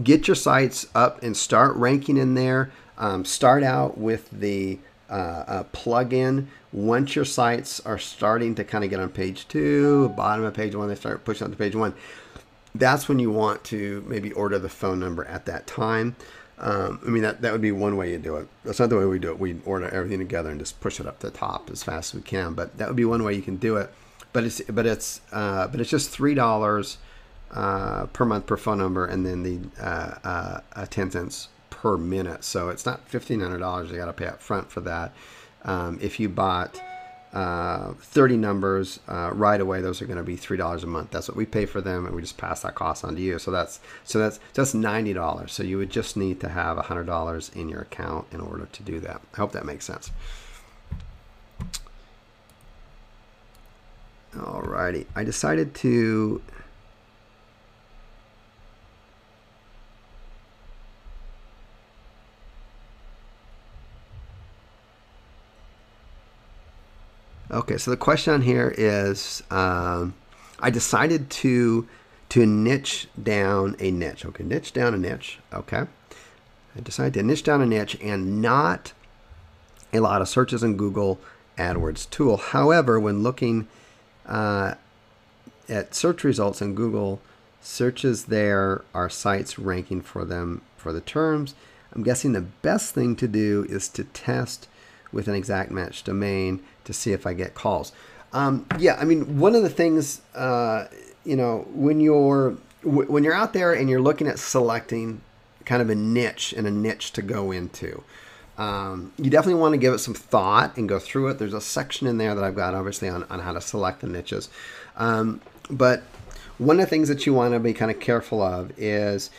Get your sites up and start ranking in there. Start out with the plug-in. Once your sites are starting to kind of get on page 2, bottom of page 1, they start pushing up to page 1. That's when you want to maybe order the phone number at that time. That would be one way you do it. That's not the way we do it. We order everything together and just push it up to the top as fast as we can. But that would be one way you can do it. but it's just $3 per month per phone number, and then the 10 cents per minute. So it's not $1,500 you got to pay up front for that. If you bought 30 numbers right away, those are going to be $3 a month. That's what we pay for them, and we just pass that cost on to you. So that's $90. So you would just need to have $100 in your account in order to do that. I hope that makes sense. Alrighty, I decided to okay, so the question on here is, I decided to niche down a niche. Okay, niche down a niche. Okay, I decided to niche down a niche and not a lot of searches in Google AdWords tool. However, when looking at search results in Google searches, there are sites ranking for them for the terms. I'm guessing the best thing to do is to test with an exact match domain to see if I get calls. Yeah, I mean, one of the things, you know, when you're out there and you're looking at selecting kind of a niche and a niche to go into, you definitely want to give it some thought and go through it. There's a section in there that I've got, obviously, on how to select the niches. But one of the things that you want to be kind of careful of is,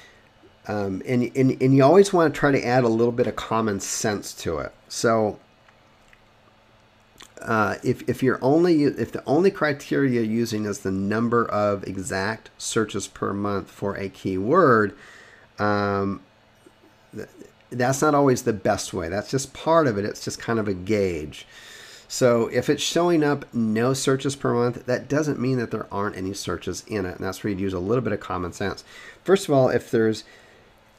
and you always want to try to add a little bit of common sense to it. So if the only criteria you're using is the number of exact searches per month for a keyword, that's not always the best way. That's just part of it. It's just kind of a gauge. So if it's showing up no searches per month, that doesn't mean that there aren't any searches in it. And that's where you'd use a little bit of common sense. First of all, if there's,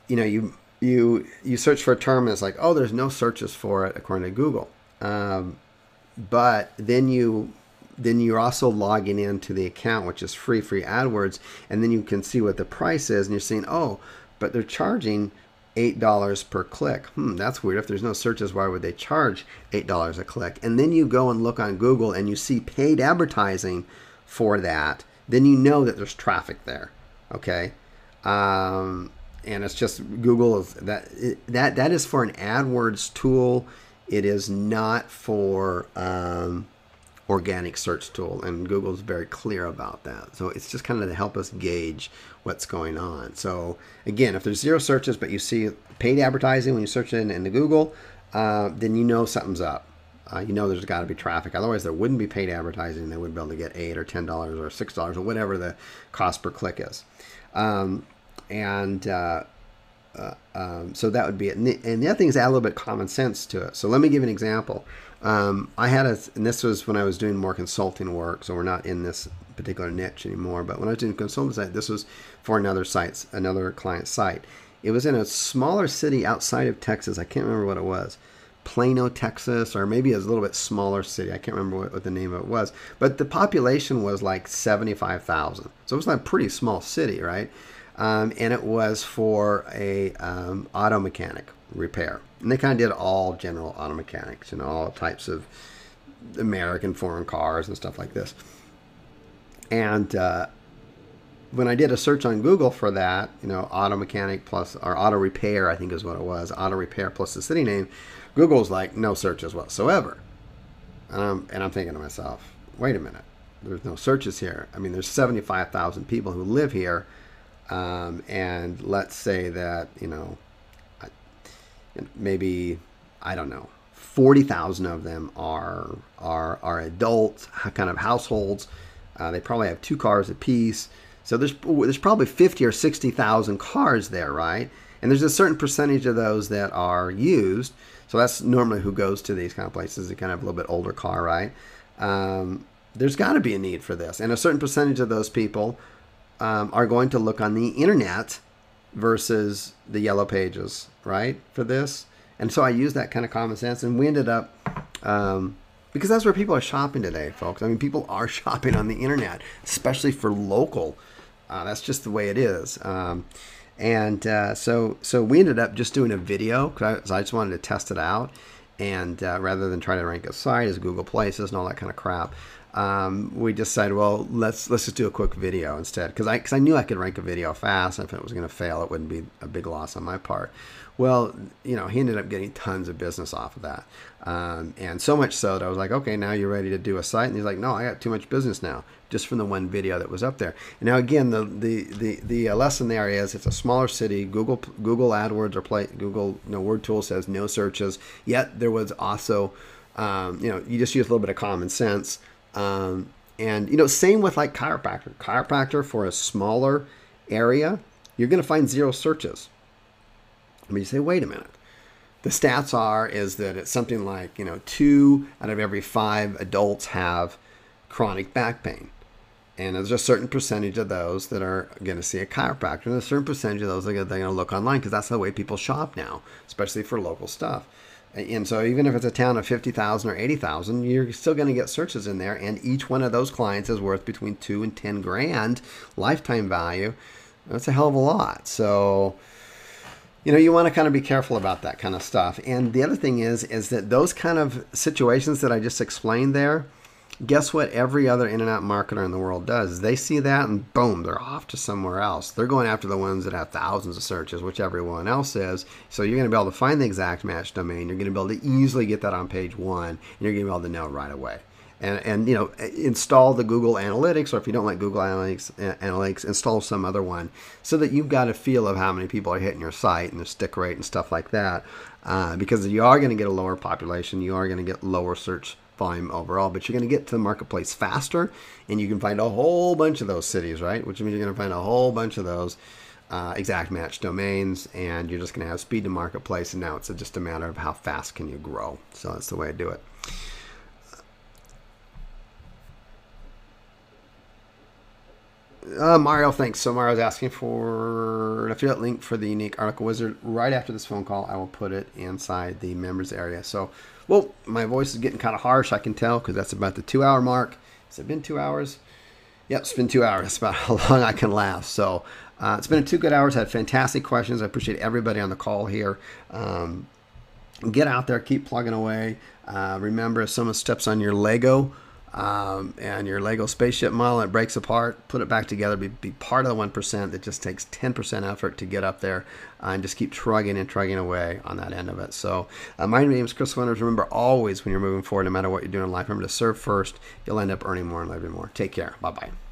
you know, you search for a term and it's like, oh, there's no searches for it according to Google. But then you're also logging into the account, which is free AdWords, and then you can see what the price is, and you're saying, oh, but they're charging $8 per click. That's weird. If there's no searches, why would they charge $8 a click? And then you go and look on Google and you see paid advertising for that, then you know that there's traffic there. Okay. And it's just Google is that is for an AdWords tool. It is not for organic search tool, and Google's very clear about that. So it's just kind of to help us gauge what's going on. So again, if there's 0 searches but you see paid advertising when you search it into Google, then you know something's up. You know there's got to be traffic. Otherwise, there wouldn't be paid advertising. They wouldn't be able to get $8 or $10 or $6 or whatever the cost per click is. So that would be it. And the other thing is add a little bit of common sense to it. So let me give you an example. And this was when I was doing more consulting work, so we're not in this particular niche anymore, but when I was doing consulting site, this was for another client site. It was in a smaller city outside of Texas. I can't remember what it was. Plano, Texas, or maybe it was a little bit smaller city. I can't remember what the name of it was, but the population was like 75,000. So it was like a pretty small city, right? And it was for a auto mechanic repair. And they kind of did all general auto mechanics, you know, all types of American foreign cars and stuff like this. And when I did a search on Google for that, you know, auto mechanic plus, or auto repair, I think is what it was, auto repair plus the city name, Google's like no searches whatsoever. And I'm thinking to myself, wait a minute, there's no searches here. I mean, there's 75,000 people who live here. And let's say that, you know, maybe, I don't know, 40,000 of them are adult kind of households. They probably have 2 cars apiece. So there's probably 50 or 60,000 cars there, right? And there's a certain percentage of those that are used. So that's normally who goes to these kind of places. They kind of have a little bit older car, right? There's got to be a need for this. And a certain percentage of those people are going to look on the internet versus the yellow pages, right, for this. And so I used that kind of common sense, and we ended up, because that's where people are shopping today, folks. I mean, people are shopping on the internet, especially for local. That's just the way it is. So we ended up just doing a video, because I just wanted to test it out, and rather than try to rank a site as Google Places and all that kind of crap. we decided, well, let's just do a quick video instead, because I knew I could rank a video fast, and if it was going to fail, it wouldn't be a big loss on my part. Well, he ended up getting tons of business off of that, and so much so that I was like, okay, now you're ready to do a site, and he's like, no, I got too much business now, just from the one video that was up there. And now again, the lesson there is, it's a smaller city. Google AdWords or Google Word Tool says no searches. Yet there was also you just use a little bit of common sense. And same with like chiropractor for a smaller area, you're going to find 0 searches. I mean, you say, wait a minute. The stats is that it's something like, 2 out of every 5 adults have chronic back pain. And there's a certain percentage of those that are going to see a chiropractor, and a certain percentage of those they're going to look online, because that's the way people shop now, especially for local stuff. And so even if it's a town of 50,000 or 80,000, you're still going to get searches in there. And each one of those clients is worth between 2 and 10 grand lifetime value. That's a hell of a lot. So, you want to kind of be careful about that kind of stuff. And the other thing is that those kind of situations that I just explained there, guess what every other internet marketer in the world does? They see that and boom, they're off to somewhere else. They're going after the ones that have thousands of searches, which everyone else is. So you're going to be able to find the exact match domain. You're going to be able to easily get that on page 1, and you're going to be able to know right away. And install the Google Analytics, or if you don't like Google Analytics, install some other one, so that you've got a feel of how many people are hitting your site and the stick rate and stuff like that. Because you are going to get a lower population, you are going to get lower search volume overall, but you're going to get to the marketplace faster, and you can find a whole bunch of those cities, right? Which means you're going to find a whole bunch of those exact match domains, and you're just going to have speed to marketplace, and now it's just a matter of how fast can you grow. So that's the way I do it. Mario, thanks. So Mario's asking for an affiliate link for the unique article wizard. Right after this phone call, I will put it inside the members area. So, well, my voice is getting kind of harsh, I can tell, because that's about the 2-hour mark. Has it been 2 hours? Yep, it's been 2 hours. That's about how long I can last. So it's been 2 good hours. I had fantastic questions. I appreciate everybody on the call here. Get out there, keep plugging away. Remember, if someone steps on your Lego and your Lego spaceship model, and it breaks apart, put it back together, be part of the 1% that just takes 10% effort to get up there, and just keep trugging and trugging away on that end of it. So my name is Chris Winters. Remember, always when you're moving forward, no matter what you're doing in life, remember to serve first. You'll end up earning more and living more. Take care. Bye-bye.